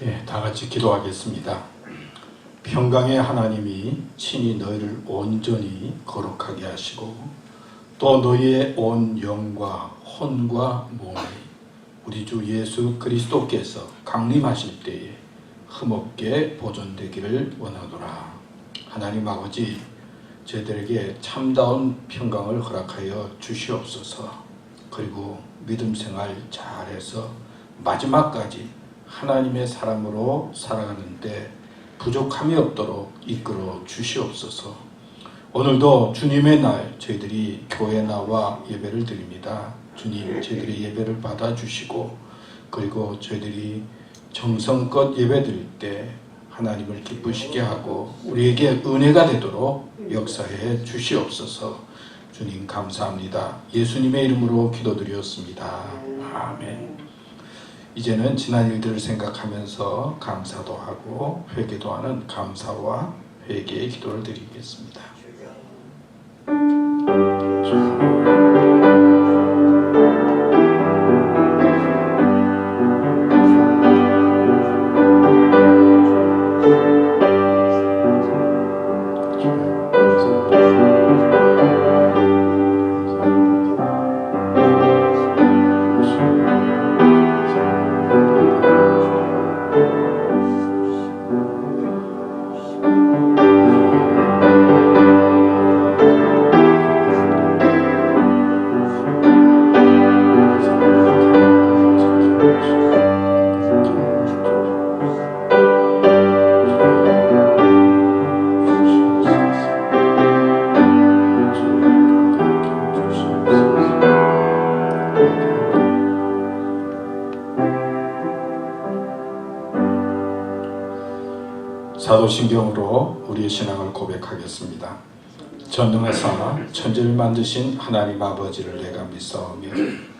예, 다 같이 기도하겠습니다. 평강의 하나님이 친히 너희를 온전히 거룩하게 하시고 또 너희의 온 영과 혼과 몸이 우리 주 예수 그리스도께서 강림하실 때에 흠없게 보존되기를 원하노라. 하나님 아버지, 저희들에게 참다운 평강을 허락하여 주시옵소서. 그리고 믿음 생활 잘해서 마지막까지 하나님의 사람으로 살아가는데 부족함이 없도록 이끌어 주시옵소서. 오늘도 주님의 날 저희들이 교회 나와 예배를 드립니다. 주님, 저희들의 예배를 받아주시고 그리고 저희들이 정성껏 예배 드릴 때 하나님을 기쁘시게 하고 우리에게 은혜가 되도록 역사해 주시옵소서. 주님 감사합니다. 예수님의 이름으로 기도드렸습니다. 아멘. 이제는 지난 일들을 생각하면서 감사도 하고 회개도 하는 감사와 회개의 기도를 드리겠습니다. 사도신경으로 우리의 신앙을 고백하겠습니다. 전능하사 천지를 만드신 하나님 아버지를 내가 믿사오며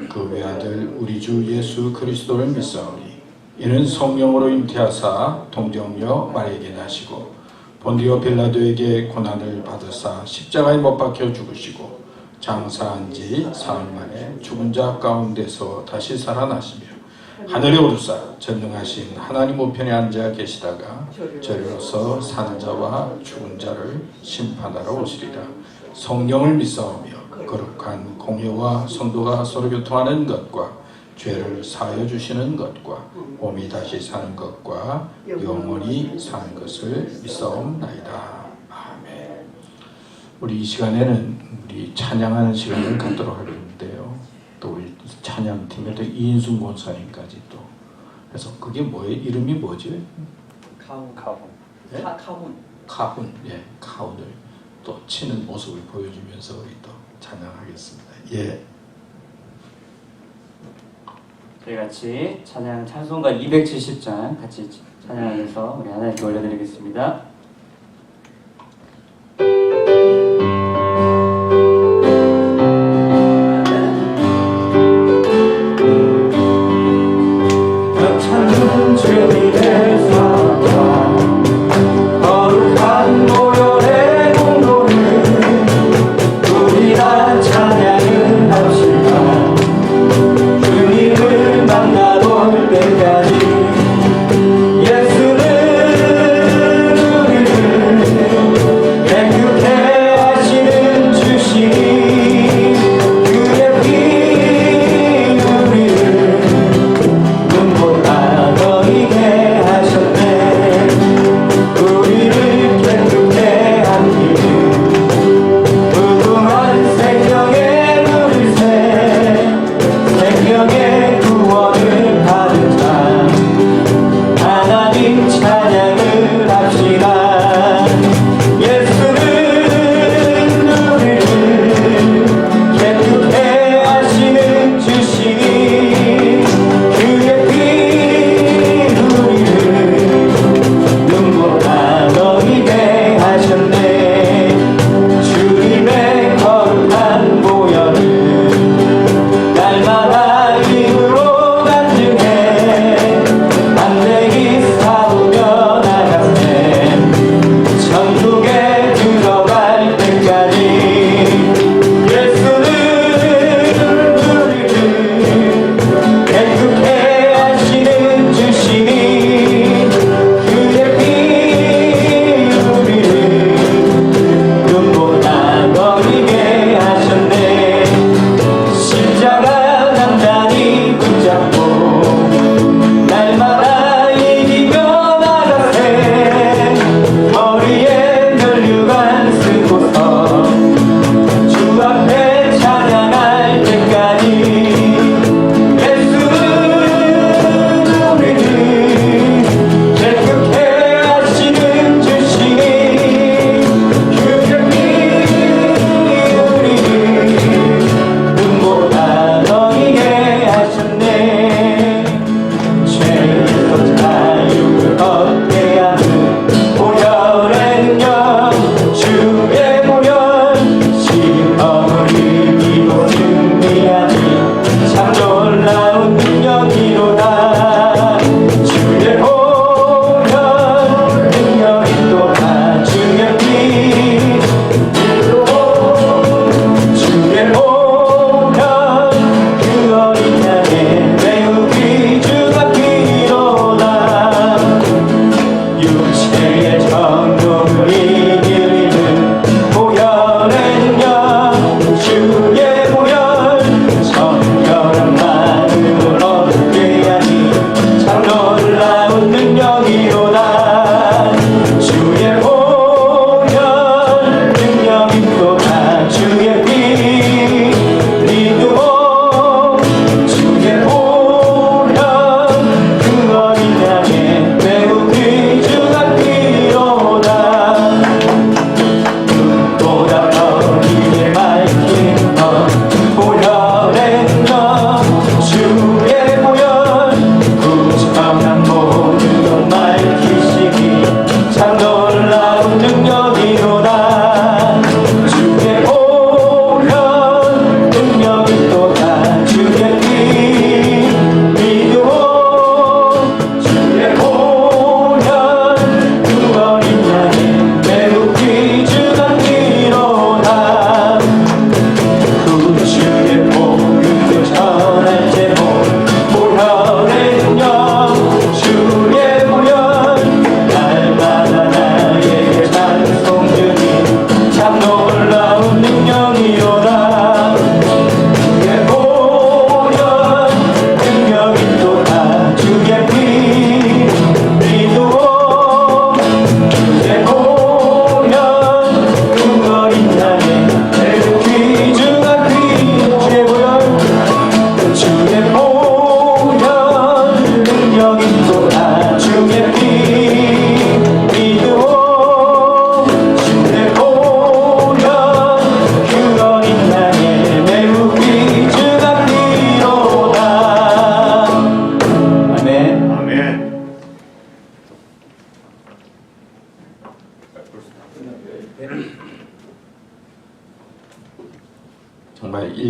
그 외아들 우리 주 예수 그리스도를 믿사오니 이는 성령으로 잉태하사 동정녀 마리아에게 나시고 본디오 빌라도에게 고난을 받으사 십자가에 못 박혀 죽으시고 장사한 지 사흘 만에 죽은 자 가운데서 다시 살아나시며 하늘에 오르사 전능하신 하나님 우편에 앉아 계시다가 저리로서 사는 자와 죽은 자를 심판하러 오시리라. 성령을 믿사오며 거룩한 공회와 성도가 서로 교통하는 것과 죄를 사하여 주시는 것과 몸이 다시 사는 것과 영원히 사는 것을 믿사옵나이다. 아멘. 우리 이 시간에는 우리 찬양하는 시간을 갖도록 하겠는데요. 또 우리 찬양팀에 또 이인순 권사님까지 또 그래서 그게 뭐예요? 이름이 뭐지? 카훈. 예? 카훈. 카훈. 예, 카훈을 또 치는 모습을 보여주면서 우리 또 찬양하겠습니다. 예. 저희 같이 찬양 찬송가 270장 같이 찬양하면서 우리 하나님께 올려드리겠습니다. 눈보다 너희게 하시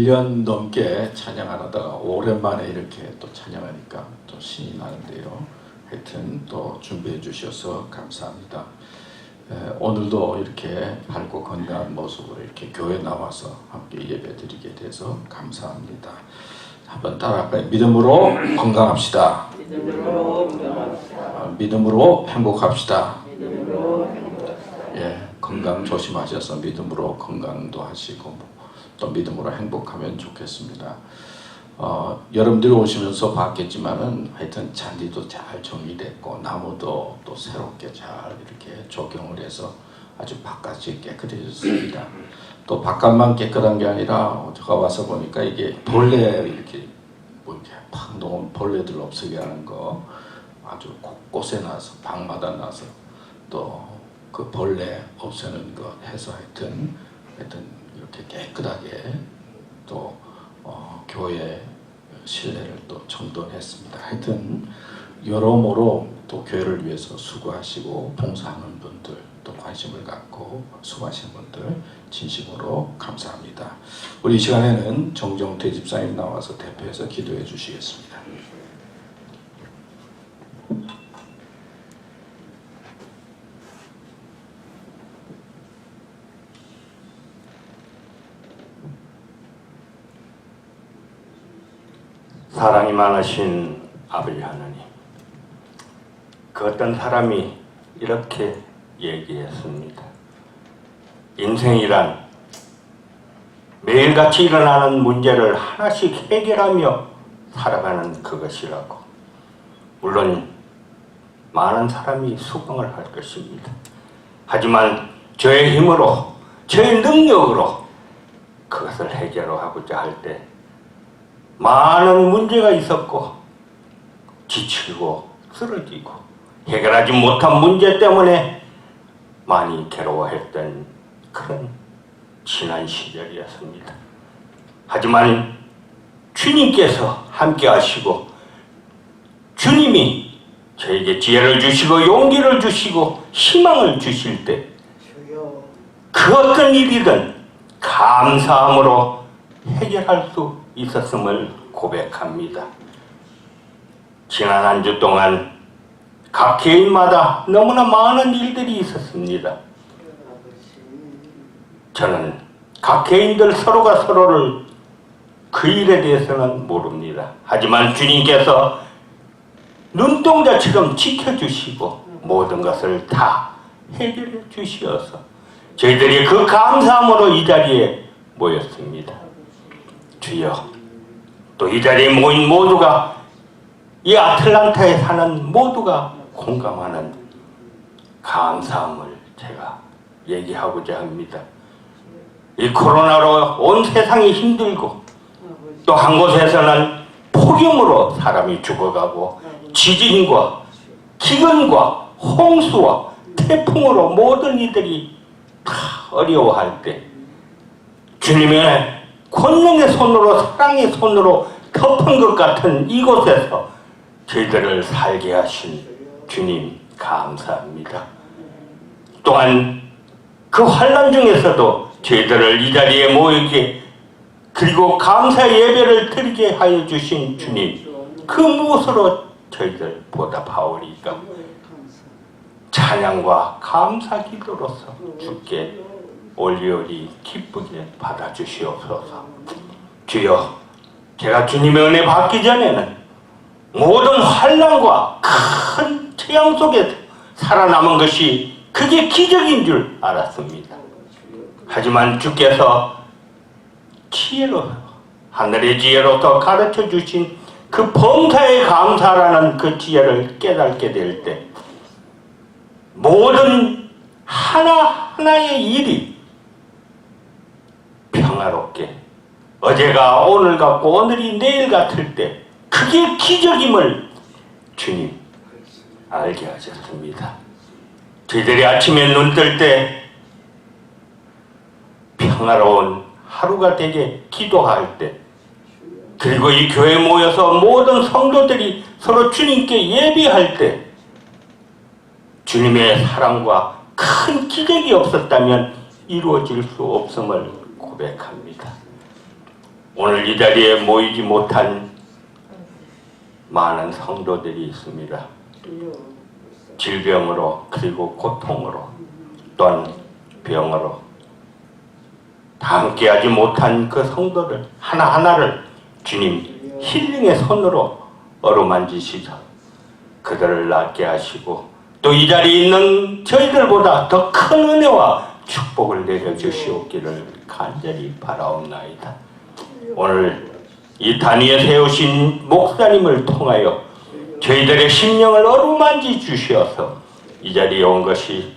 1년 넘게 찬양 안 하다가 오랜만에 이렇게 또 찬양하니까 또 신이 나는데요. 하여튼 또 준비해 주셔서 감사합니다. 오늘도 이렇게 밝고 건강한 모습으로 이렇게 교회 나와서 함께 예배 드리게 돼서 감사합니다. 한번 따라할까요? 믿음으로 건강합시다. 믿음으로 행복합시다. 예, 건강 조심하셔서 믿음으로 건강도 하시고 또 믿음으로 행복하면 좋겠습니다. 여러분들이 오시면서 봤겠지만은 하여튼 잔디도 잘 정리됐고 나무도 또 새롭게 잘 이렇게 조경을 해서 아주 바깥이 깨끗해졌습니다. 또 바깥만 깨끗한 게 아니라 제가 와서 보니까 이게 벌레 이렇게 뭐 이렇게 팍 놓은 벌레들 없애게 하는 거 아주 곳곳에 나서 방마다 나서 또 그 벌레 없애는 거 해서 하여튼 이렇게 깨끗하게 또 교회 신뢰를 또 정돈했습니다. 하여튼 여러모로 또 교회를 위해서 수고하시고 봉사하는 분들 또 관심을 갖고 수고하시는 분들 진심으로 감사합니다. 우리 이 시간에는 정정태 집사님 나와서 대표해서 기도해 주시겠습니다. 사랑이 많으신 아버지 하나님, 그 어떤 사람이 이렇게 얘기했습니다. 인생이란 매일같이 일어나는 문제를 하나씩 해결하며 살아가는 그것이라고. 물론 많은 사람이 수긍을 할 것입니다. 하지만 저의 힘으로, 저의 능력으로 그것을 해결하고자 할 때 많은 문제가 있었고 지치고 쓰러지고 해결하지 못한 문제 때문에 많이 괴로워했던 그런 지난 시절이었습니다. 하지만 주님께서 함께 하시고 주님이 저에게 지혜를 주시고 용기를 주시고 희망을 주실 때 그 어떤 일이든 감사함으로 해결할 수 있었음을 고백합니다. 지난 한 주 동안 각 개인마다 너무나 많은 일들이 있었습니다. 저는 각 개인들 서로가 서로를 그 일에 대해서는 모릅니다. 하지만 주님께서 눈동자처럼 지켜주시고 모든 것을 다 해결해 주시어서 저희들이 그 감사함으로 이 자리에 모였습니다. 주여, 또 이 자리에 모인 모두가, 이 아틀란타에 사는 모두가 공감하는 감사함을 제가 얘기하고자 합니다. 이 코로나로 온 세상이 힘들고 또 한 곳에서는 폭염으로 사람이 죽어가고 지진과 기근과 홍수와 태풍으로 모든 이들이 다 어려워할 때 주님의 권능의 손으로, 사랑의 손으로 덮은 것 같은 이곳에서 저희들을 살게 하신 주님 감사합니다. 또한 그 환난 중에서도 저희들을 이 자리에 모이게 그리고 감사 예배를 드리게 하여 주신 주님, 그 무엇으로 저희들 보답하오리까? 찬양과 감사 기도로서 주께 올리오리 기쁘게 받아주시옵소서. 주여, 제가 주님의 은혜 받기 전에는 모든 환난과 큰 재앙 속에 살아남은 것이 그게 기적인 줄 알았습니다. 하지만 주께서 지혜로, 하늘의 지혜로서 가르쳐 주신 그 범사에 감사라는 그 지혜를 깨닫게 될 때 모든 하나하나의 일이 평화롭게, 어제가 오늘 같고 오늘이 내일 같을 때 그게 기적임을 주님 알게 하셨습니다. 저희들이 아침에 눈 뜰 때 평화로운 하루가 되게 기도할 때, 그리고 이 교회에 모여서 모든 성도들이 서로 주님께 예배할 때 주님의 사랑과 큰 기적이 없었다면 이루어질 수 없음을 고백합니다. 오늘 이 자리에 모이지 못한 많은 성도들이 있습니다. 질병으로 그리고 고통으로 또한 병으로 다 함께하지 못한 그 성도들 하나하나를 주님 힐링의 손으로 어루만지시자 그들을 낫게 하시고 또 이 자리에 있는 저희들보다 더 큰 은혜와 축복을 내려주시옵기를 간절히 바라옵나이다. 오늘 이 단위에 세우신 목사님을 통하여 저희들의 심령을 어루만지 주시어서 이 자리에 온 것이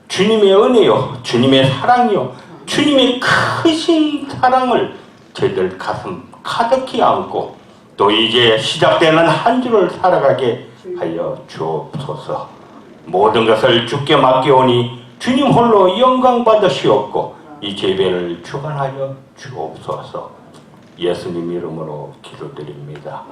주님의 은혜요, 주님의 사랑이요, 주님의 크신 사랑을 저희들 가슴 가득히 안고 또 이제 시작되는 한 주를 살아가게 하여 주옵소서. 모든 것을 주께 맡겨오니 주님 홀로 영광 받으시옵고 이 예배를 주관하여 주옵소서. 예수님 이름으로 기도드립니다.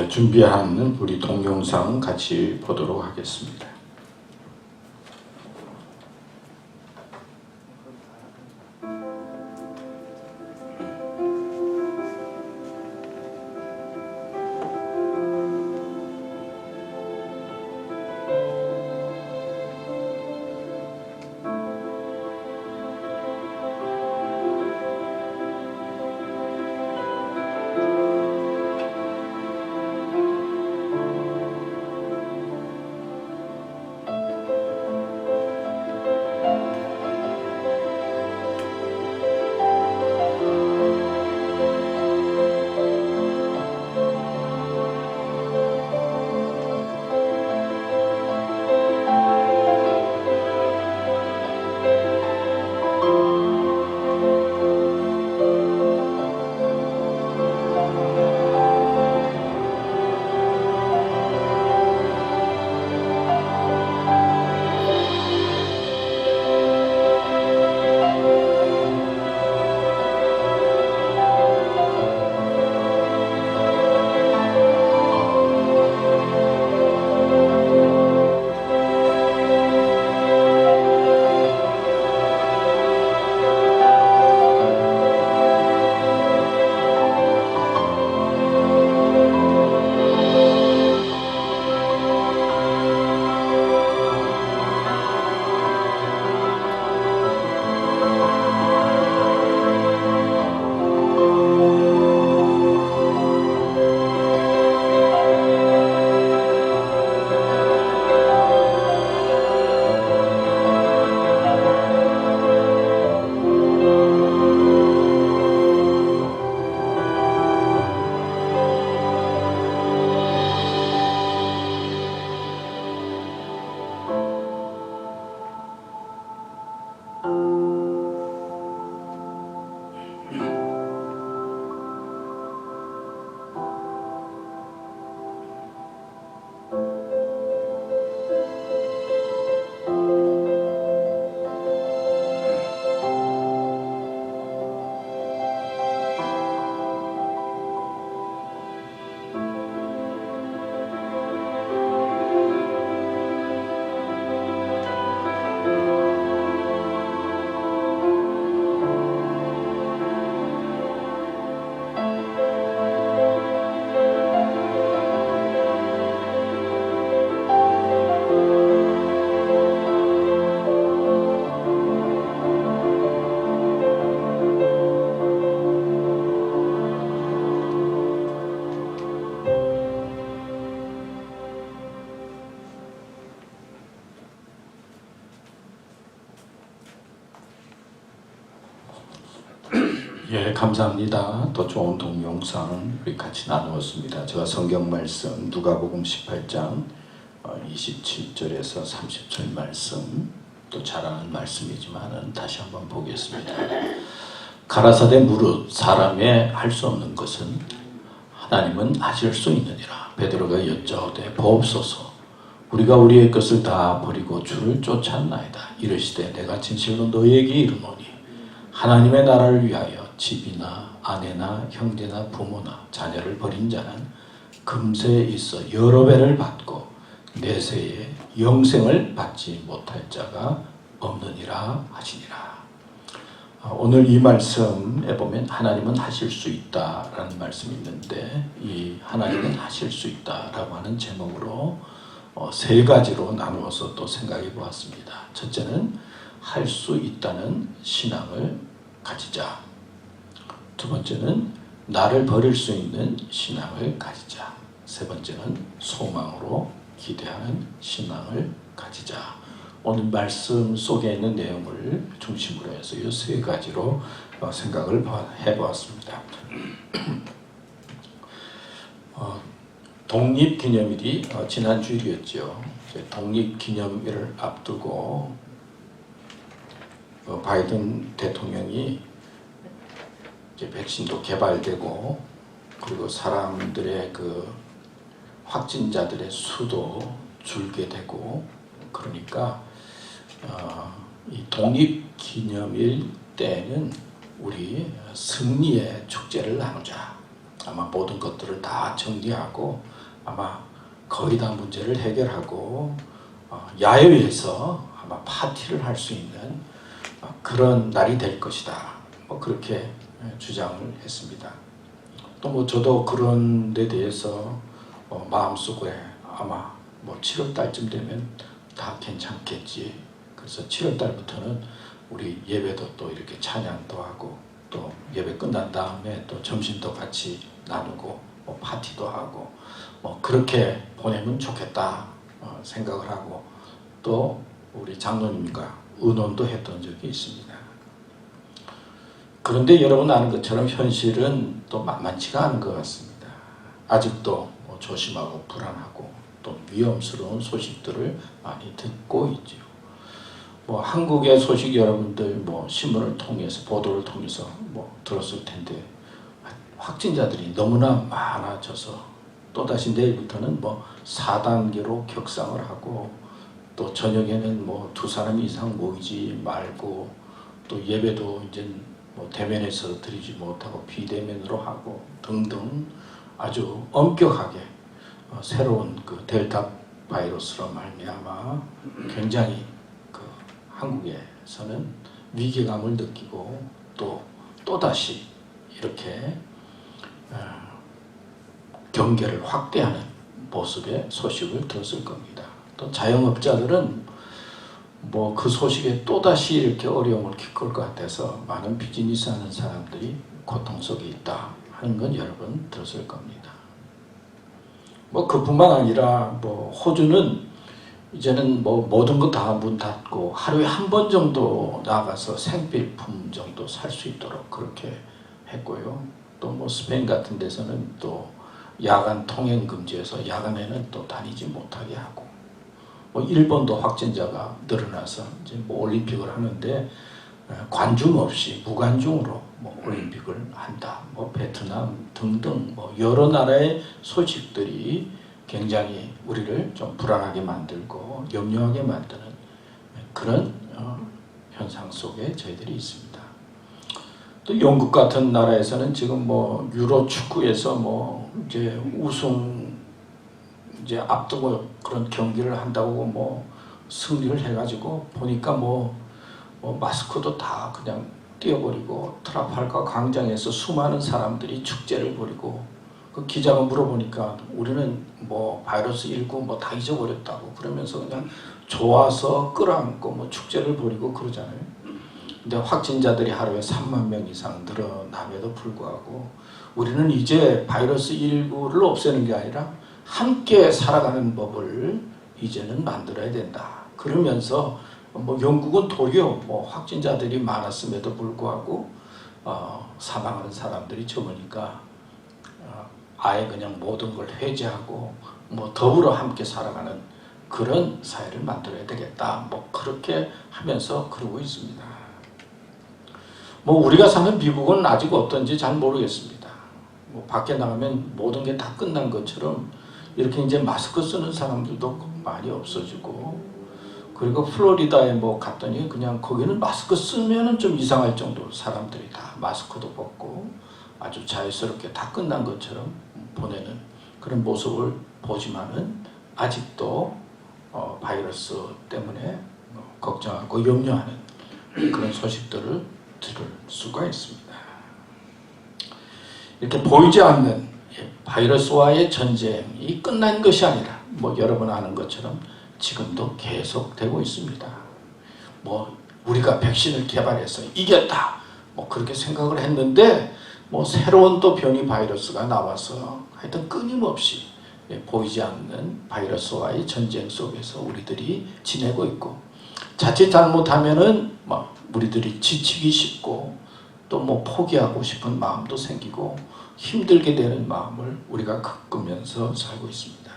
준비한 우리 동영상 같이 보도록 하겠습니다. 예, 감사합니다. 더 좋은 동영상 우리 같이 나누었습니다. 제가 성경 말씀 누가복음 18장 27절에서 30절 말씀 또 잘 아는 말씀이지만 다시 한번 보겠습니다. 가라사대 무릇 사람의 할 수 없는 것은 하나님은 하실 수 있느니라. 베드로가 여짜오되 보옵소서 우리가 우리의 것을 다 버리고 주를 쫓았나이다. 이르시되 내가 진실로 너희에게 이르노니 하나님의 나라를 위하여 집이나 아내나 형제나 부모나 자녀를 버린 자는 금세에 있어 여러 배를 받고 내세에 영생을 받지 못할 자가 없느니라 하시니라. 오늘 이 말씀에 보면 하나님은 하실 수 있다라는 말씀이 있는데, 이 하나님은 하실 수 있다라고 하는 제목으로 세 가지로 나누어서 또 생각해 보았습니다. 첫째는 할 수 있다는 신앙을 가지자. 두 번째는 나를 버릴 수 있는 신앙을 가지자. 세 번째는 소망으로 기대하는 신앙을 가지자. 오늘 말씀 속에 있는 내용을 중심으로 해서 이 세 가지로 생각을 해보았습니다. 독립기념일이 지난 주일이었죠. 독립기념일을 앞두고 바이든 대통령이 이제 백신도 개발되고, 그리고 사람들의 그 확진자들의 수도 줄게 되고, 그러니까 이 독립기념일 때는 우리 승리의 축제를 나누자. 아마 모든 것들을 다 정리하고 아마 거의 다 문제를 해결하고 야외에서 아마 파티를 할 수 있는 그런 날이 될 것이다. 그렇게 주장을 했습니다. 또 뭐 저도 그런 데 대해서 마음속에 아마 7월 달쯤 되면 다 괜찮겠지. 그래서 7월 달부터는 우리 예배도 또 이렇게 찬양도 하고, 또 예배 끝난 다음에 또 점심도 같이 나누고 파티도 하고 그렇게 보내면 좋겠다 생각을 하고, 또 우리 장로님과 의논도 했던 적이 있습니다. 그런데 여러분 아는 것처럼 현실은 또 만만치가 않은 것 같습니다. 아직도 조심하고 불안하고 또 위험스러운 소식들을 많이 듣고 있죠. 한국의 소식 여러분들 신문을 통해서, 보도를 통해서 들었을 텐데, 확진자들이 너무나 많아져서 또다시 내일부터는 4단계로 격상을 하고, 또 저녁에는 2사람 이상 모이지 말고, 또 예배도 이제 대면에서 드리지 못하고 비대면으로 하고 등등 아주 엄격하게 새로운 그 델타 바이러스로 말미암아 굉장히 한국에서는 위기감을 느끼고 또다시 이렇게 경계를 확대하는 모습의 소식을 들었을 겁니다. 또 자영업자들은 그 소식에 또다시 이렇게 어려움을 겪을 것 같아서 많은 비즈니스 하는 사람들이 고통 속에 있다 하는 건 여러분 들었을 겁니다. 그뿐만 아니라 호주는 이제는 모든 거 다 문 닫고 하루에 한 번 정도 나가서 생필품 정도 살 수 있도록 그렇게 했고요. 또 스페인 같은 데서는 또 야간 통행 금지해서 야간에는 또 다니지 못하게 하고, 일본도 확진자가 늘어나서 이제 올림픽을 하는데 관중 없이 무관중으로 올림픽을 한다. 베트남 등등 여러 나라의 소식들이 굉장히 우리를 좀 불안하게 만들고 염려하게 만드는 그런 현상 속에 저희들이 있습니다. 또 영국 같은 나라에서는 지금 유로 축구에서 이제 우승 이제 앞두고 그런 경기를 한다고 승리를 해가지고 보니까 마스크도 다 그냥 띄워버리고 트라팔가 광장에서 수많은 사람들이 축제를 벌이고, 그 기자가 물어보니까 우리는 바이러스 19 다 잊어버렸다고 그러면서 그냥 좋아서 끌어안고 축제를 벌이고 그러잖아요. 근데 확진자들이 하루에 3만 명 이상 늘어남에도 불구하고 우리는 이제 바이러스 19를 없애는 게 아니라 함께 살아가는 법을 이제는 만들어야 된다. 그러면서 영국은 도리어 확진자들이 많았음에도 불구하고 사망하는 사람들이 적으니까 아예 그냥 모든 걸 해제하고 더불어 함께 살아가는 그런 사회를 만들어야 되겠다. 그렇게 하면서 그러고 있습니다. 우리가 사는 미국은 아직 어떤지 잘 모르겠습니다. 밖에 나가면 모든 게 다 끝난 것처럼 이렇게 이제 마스크 쓰는 사람들도 많이 없어지고, 그리고 플로리다에 뭐 갔더니 그냥 거기는 마스크 쓰면은 좀 이상할 정도로 사람들이 다 마스크도 벗고 아주 자유스럽게 다 끝난 것처럼 보내는 그런 모습을 보지만은 아직도 바이러스 때문에 걱정하고 염려하는 그런 소식들을 들을 수가 있습니다. 이렇게 보이지 않는 바이러스와의 전쟁이 끝난 것이 아니라 뭐 여러분 아는 것처럼 지금도 계속되고 있습니다. 뭐 우리가 백신을 개발해서 이겼다 뭐 그렇게 생각을 했는데 뭐 새로운 또 변이 바이러스가 나와서 하여튼 끊임없이 보이지 않는 바이러스와의 전쟁 속에서 우리들이 지내고 있고, 자칫 잘못하면은 뭐 우리들이 지치기 쉽고 또 뭐 포기하고 싶은 마음도 생기고 힘들게 되는 마음을 우리가 겪으면서 살고 있습니다.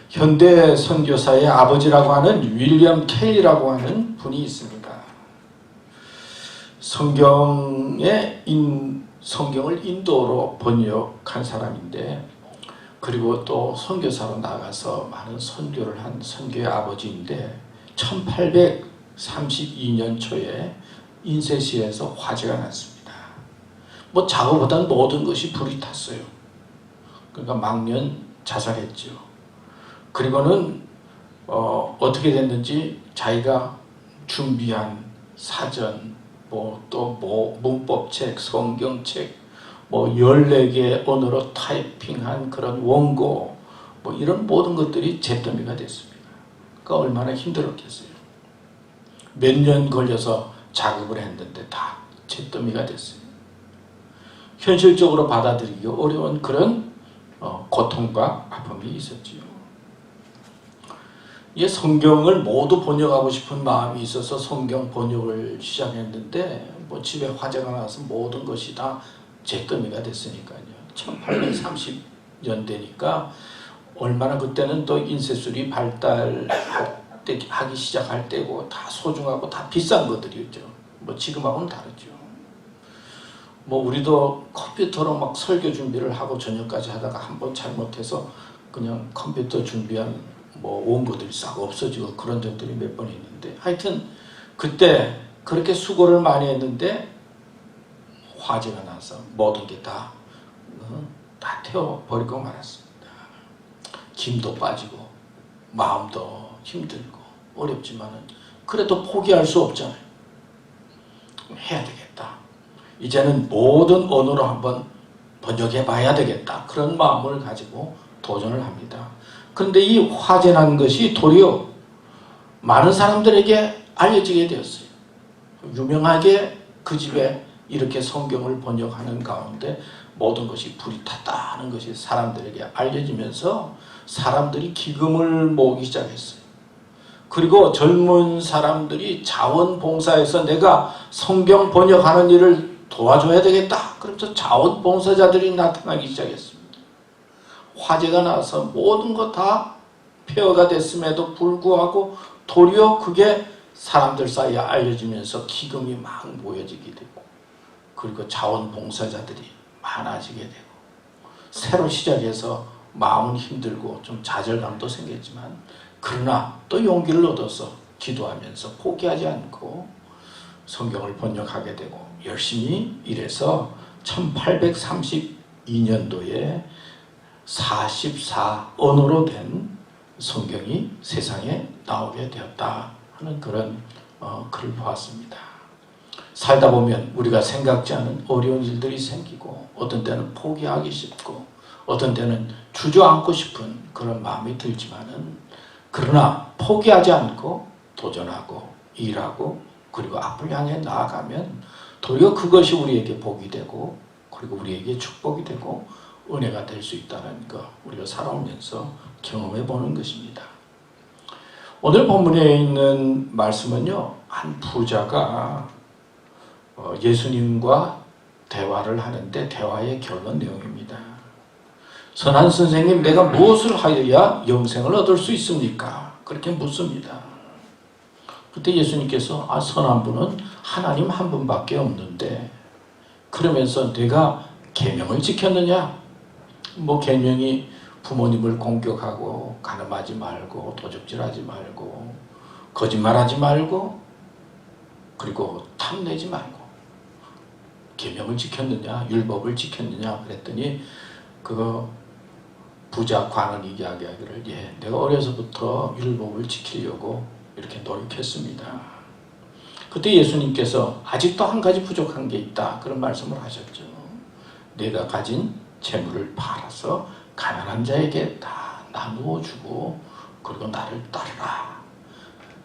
현대 선교사의 아버지라고 하는 윌리엄 켈리라고 하는 분이 있습니다. 성경을 인도로 번역한 사람인데, 그리고 또 선교사로 나가서 많은 선교를 한 선교의 아버지인데 1832년 초에 인쇄시에서 화재가 났습니다. 뭐 작업보다는 모든 것이 불이 탔어요. 그러니까 망년 자살했죠. 그리고는 어떻게 됐는지 자기가 준비한 사전, 또 문법책, 성경책, 14개 언어로 타이핑한 그런 원고, 이런 모든 것들이 잿더미가 됐습니다. 그러니까 얼마나 힘들었겠어요. 몇 년 걸려서 작업을 했는데 다 잿더미가 됐어요. 현실적으로 받아들이기 어려운 그런 고통과 아픔이 있었지요. 이 성경을 모두 번역하고 싶은 마음이 있어서 성경 번역을 시작했는데 집에 화재가 나서 모든 것이 다 잿더미가 됐으니까요. 1830년대니까 얼마나 그때는 또 인쇄술이 발달하기 시작할 때고 다 소중하고 다 비싼 것들이었죠. 지금하고는 다르죠. 우리도 컴퓨터로 막 설교 준비를 하고 저녁까지 하다가 한번 잘못해서 그냥 컴퓨터 준비한 원고들이 싹 없어지고 그런 적들이 몇 번 있는데, 하여튼 그때 그렇게 수고를 많이 했는데 화재가 나서 모든 게 다 태워버리고 말았습니다. 힘도 빠지고 마음도 힘들고 어렵지만은 그래도 포기할 수 없잖아요. 해야 되겠다. 이제는 모든 언어로 한번 번역해 봐야 되겠다. 그런 마음을 가지고 도전을 합니다. 그런데 이 화재 난 것이 도리어 많은 사람들에게 알려지게 되었어요. 유명하게 그 집에 이렇게 성경을 번역하는 가운데 모든 것이 불이 탔다는 것이 사람들에게 알려지면서 사람들이 기금을 모으기 시작했어요. 그리고 젊은 사람들이 자원봉사해서 내가 성경 번역하는 일을 도와줘야 되겠다. 그래서 자원봉사자들이 나타나기 시작했습니다. 화재가 나서 모든 것 다 폐허가 됐음에도 불구하고 도리어 그게 사람들 사이에 알려지면서 기금이 막 모여지게 되고, 그리고 자원봉사자들이 많아지게 되고, 새로 시작해서 마음은 힘들고 좀 좌절감도 생겼지만 그러나 또 용기를 얻어서 기도하면서 포기하지 않고 성경을 번역하게 되고 열심히 일해서 1832년도에 44언어로 된 성경이 세상에 나오게 되었다 하는 그런 글을 보았습니다. 살다 보면 우리가 생각지 않은 어려운 일들이 생기고 어떤 때는 포기하기 쉽고 어떤 때는 주저앉고 싶은 그런 마음이 들지만은, 그러나 포기하지 않고 도전하고 일하고 그리고 앞을 향해 나아가면 도리어 그것이 우리에게 복이 되고 그리고 우리에게 축복이 되고 은혜가 될 수 있다는 것, 우리가 살아오면서 경험해 보는 것입니다. 오늘 본문에 있는 말씀은요, 한 부자가 예수님과 대화를 하는데 대화의 결론 내용입니다. 선한 선생님, 내가 무엇을 하여야 영생을 얻을 수 있습니까? 그렇게 묻습니다. 그때 예수님께서 선한 분은 하나님 한 분밖에 없는데 그러면서 내가 계명을 지켰느냐? 계명이 부모님을 공격하고 가늠하지 말고 도적질하지 말고 거짓말하지 말고 그리고 탐내지 말고 계명을 지켰느냐 율법을 지켰느냐 그랬더니 그거 부자 관원이 이야기하기를 예, 내가 어려서부터 율법을 지키려고 이렇게 노력했습니다. 그때 예수님께서 아직도 한 가지 부족한 게 있다 그런 말씀을 하셨죠. 내가 가진 재물을 팔아서 가난한 자에게 다 나누어 주고 그리고 나를 따르라.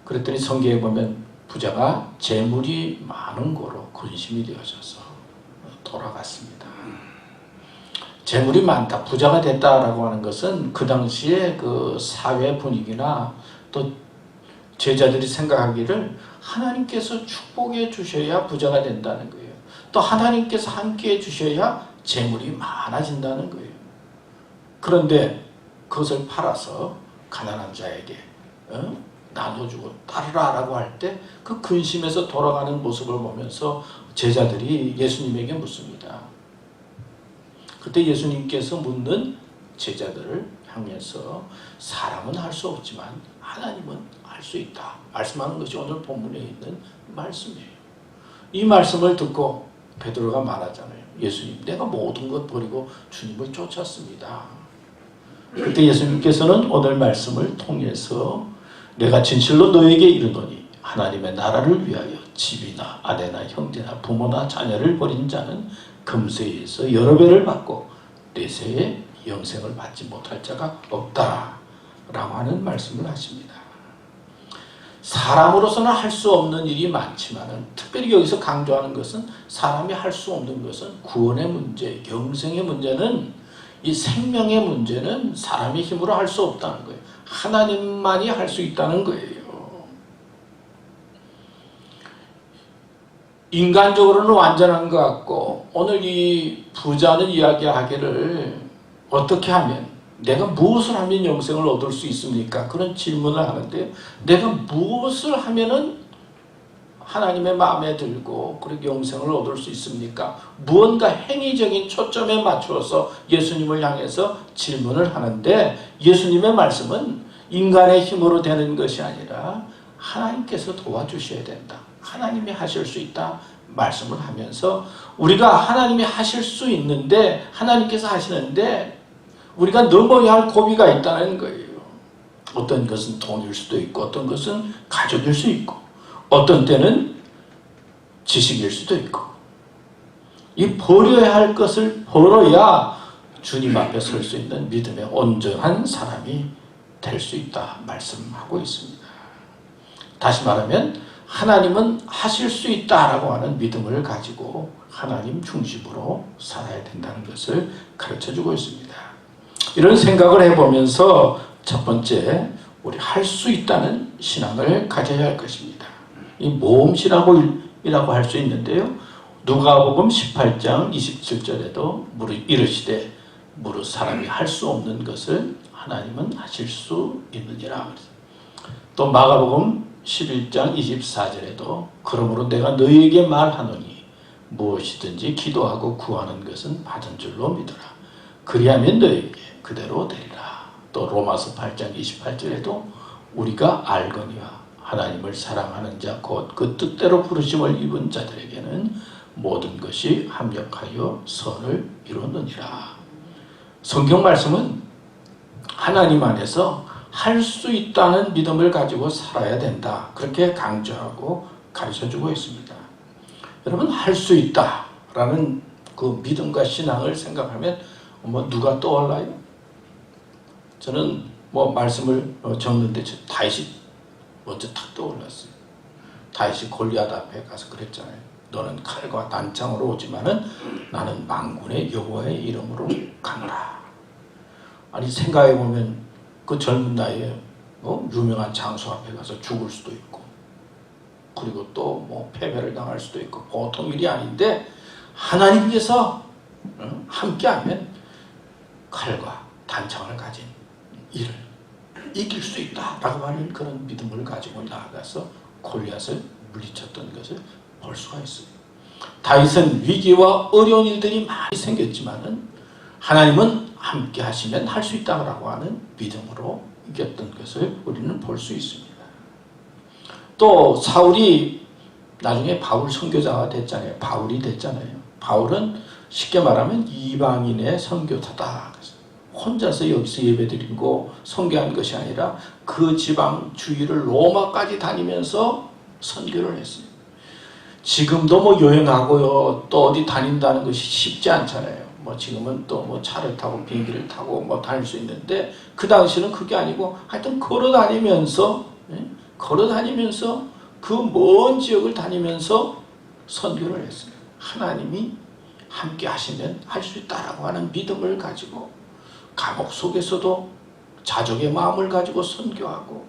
그랬더니 성경에 보면 부자가 재물이 많은 거로 근심이 되어져서 돌아갔습니다. 재물이 많다, 부자가 됐다라고 하는 것은 그 당시에 그 사회 분위기나 또 제자들이 생각하기를 하나님께서 축복해 주셔야 부자가 된다는 거예요. 또 하나님께서 함께 해 주셔야 재물이 많아진다는 거예요. 그런데 그것을 팔아서 가난한 자에게 나눠주고 따르라라고 할 때 그 근심에서 돌아가는 모습을 보면서 제자들이 예수님에게 묻습니다. 그때 예수님께서 묻는 제자들을 향해서 사람은 할 수 없지만 하나님은 할 수 있다 말씀하는 것이 오늘 본문에 있는 말씀이에요. 이 말씀을 듣고 베드로가 말하잖아요. 예수님, 내가 모든 것 버리고 주님을 쫓았습니다. 그때 예수님께서는 오늘 말씀을 통해서 내가 진실로 너에게 이르노니 하나님의 나라를 위하여 집이나 아내나 형제나 부모나 자녀를 버린 자는 금세에서 여러 배를 받고 내세에 영생을 받지 못할 자가 없다 라고 하는 말씀을 하십니다. 사람으로서는 할 수 없는 일이 많지만 특별히 여기서 강조하는 것은 사람이 할 수 없는 것은 구원의 문제, 영생의 문제는 이 생명의 문제는 사람의 힘으로 할 수 없다는 거예요. 하나님만이 할 수 있다는 거예요. 인간적으로는 완전한 것 같고 오늘 이 부자는 이야기하기를 어떻게 하면 내가 무엇을 하면 영생을 얻을 수 있습니까? 그런 질문을 하는데요. 내가 무엇을 하면은 하나님의 마음에 들고 그리고 영생을 얻을 수 있습니까? 무언가 행위적인 초점에 맞추어서 예수님을 향해서 질문을 하는데 예수님의 말씀은 인간의 힘으로 되는 것이 아니라 하나님께서 도와주셔야 된다. 하나님이 하실 수 있다 말씀을 하면서 우리가 하나님이 하실 수 있는데 하나님께서 하시는데 우리가 넘어야 할 고비가 있다는 거예요. 어떤 것은 돈일 수도 있고 어떤 것은 가족일 수 있고 어떤 때는 지식일 수도 있고 이 버려야 할 것을 벌어야 주님 앞에 설 수 있는 믿음의 온전한 사람이 될 수 있다 말씀하고 있습니다. 다시 말하면 하나님은 하실 수 있다라고 하는 믿음을 가지고 하나님 중심으로 살아야 된다는 것을 가르쳐주고 있습니다. 이런 생각을 해보면서 첫 번째 우리 할 수 있다는 신앙을 가져야 할 것입니다. 이 모험신앙이라고 할 수 있는데요. 누가복음 18장 27절에도 이르시되 무릇 사람이 할 수 없는 것을 하나님은 하실 수 있느니라. 또 마가복음 11장 24절에도 그러므로 내가 너희에게 말하노니 무엇이든지 기도하고 구하는 것은 받은 줄로 믿어라. 그리하면 너희에게 그대로 되리라. 또 로마서 8장 28절에도 우리가 알거니와 하나님을 사랑하는 자 곧 그 뜻대로 부르심을 입은 자들에게는 모든 것이 합력하여 선을 이루느니라. 성경 말씀은 하나님 안에서 할 수 있다는 믿음을 가지고 살아야 된다. 그렇게 강조하고 가르쳐주고 있습니다. 여러분 할 수 있다라는 그 믿음과 신앙을 생각하면 누가 떠올라요? 저는 말씀을 적는데 다윗이 먼저 탁 떠올랐어요. 다윗이 골리앗 앞에 가서 그랬잖아요. 너는 칼과 단창으로 오지만은 나는 만군의 여호와의 이름으로 가노라. 아니 생각해보면 그 젊은 나이에 유명한 장수 앞에 가서 죽을 수도 있고 그리고 또 패배를 당할 수도 있고 보통 일이 아닌데 하나님께서 함께하면 칼과 단창을 가진 이를 이길 수 있다라고 하는 그런 믿음을 가지고 나아가서 골리앗을 물리쳤던 것을 볼 수가 있어요. 다윗은 위기와 어려운 일들이 많이 생겼지만은 하나님은 함께 하시면 할 수 있다고 하는 믿음으로 이겼던 것을 우리는 볼 수 있습니다. 또 사울이 나중에 바울 선교자가 됐잖아요. 바울이 됐잖아요. 바울은 쉽게 말하면 이방인의 선교사다. 혼자서 여기서 예배드리고 선교한 것이 아니라 그 지방 주위를 로마까지 다니면서 선교를 했어요. 지금도 뭐 여행하고요, 또 어디 다닌다는 것이 쉽지 않잖아요. 뭐 지금은 또 뭐 차를 타고 비행기를 타고 뭐 다닐 수 있는데 그 당시는 그게 아니고 하여튼 걸어 다니면서 그 먼 지역을 다니면서 선교를 했어요. 하나님이 함께 하시면 할 수 있다라고 하는 믿음을 가지고 감옥 속에서도 자족의 마음을 가지고 선교하고,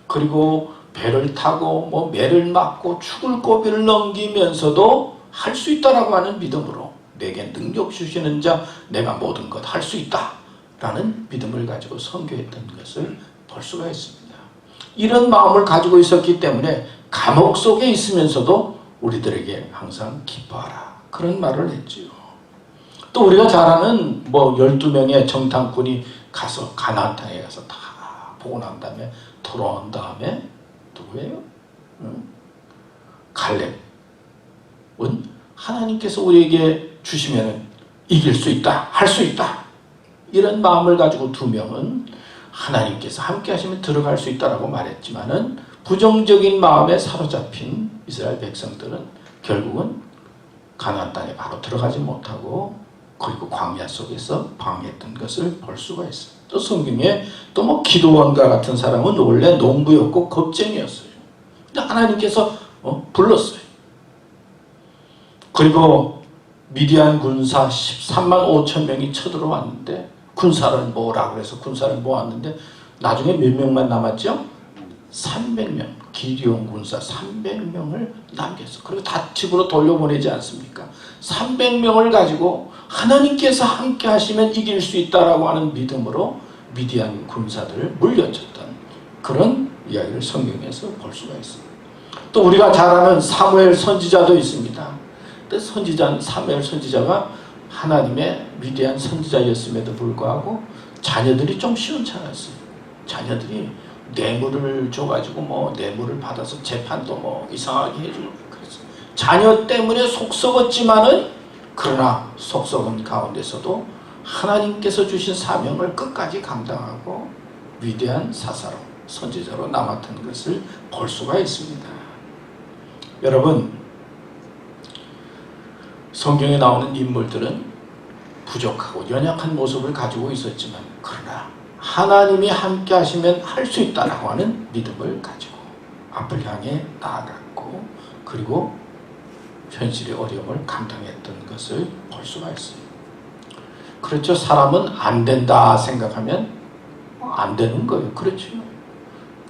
그리고 배를 타고 뭐 매를 맞고 죽을 고비를 넘기면서도 할 수 있다라고 하는 믿음으로 내게 능력 주시는 자 내가 모든 것 할 수 있다라는 믿음을 가지고 선교했던 것을 볼 수가 있습니다. 이런 마음을 가지고 있었기 때문에 감옥 속에 있으면서도 우리들에게 항상 기뻐하라 그런 말을 했지요. 또 우리가 잘 아는 뭐 12명의 정탐꾼이 가서 가나안 땅에 가서 다 보고 난 다음에 돌아온 다음에 누구예요? 갈렙은 하나님께서 우리에게 주시면 이길 수 있다, 할 수 있다, 이런 마음을 가지고 2명은 하나님께서 함께 하시면 들어갈 수 있다라고 말했지만은 부정적인 마음에 사로잡힌 이스라엘 백성들은 결국은 가나안 땅에 바로 들어가지 못하고 그리고 광야 속에서 방해했던 것을 볼 수가 있어요. 또 성경에 또 뭐 기도원과 같은 사람은 원래 농부였고 겁쟁이였어요. 근데 하나님께서 불렀어요. 그리고 미디안 군사 13만 5천 명이 쳐들어왔는데 군사를 모으라고 해서 군사를 모았는데 나중에 몇 명만 남았죠? 300명. 기디온 군사 300명을 남겼어. 그리고 다 집으로 돌려보내지 않습니까? 300명을 가지고 하나님께서 함께 하시면 이길 수 있다라고 하는 믿음으로 미디안 군사들을 물려쳤던 그런 이야기를 성경에서 볼 수가 있습니다. 또 우리가 잘 아는 사무엘 선지자도 있습니다. 선지자 사무엘 선지자가 하나님의 위대한 선지자였음에도 불구하고 자녀들이 좀 시원찮았어요. 자녀들이 뇌물을 줘가지고 뭐 뇌물을 받아서 재판도 뭐 이상하게 해주고 그래서 자녀 때문에 속 썩었지만은 그러나 속 썩은 가운데서도 하나님께서 주신 사명을 끝까지 감당하고 위대한 사사로 선지자로 남았던 것을 볼 수가 있습니다. 여러분, 성경에 나오는 인물들은 부족하고 연약한 모습을 가지고 있었지만 그러나 하나님이 함께 하시면 할 수 있다라고 하는 믿음을 가지고 앞을 향해 나아갔고 그리고 현실의 어려움을 감당했던 것을 볼 수가 있어요. 그렇죠. 사람은 안 된다 생각하면 안 되는 거예요. 그렇죠.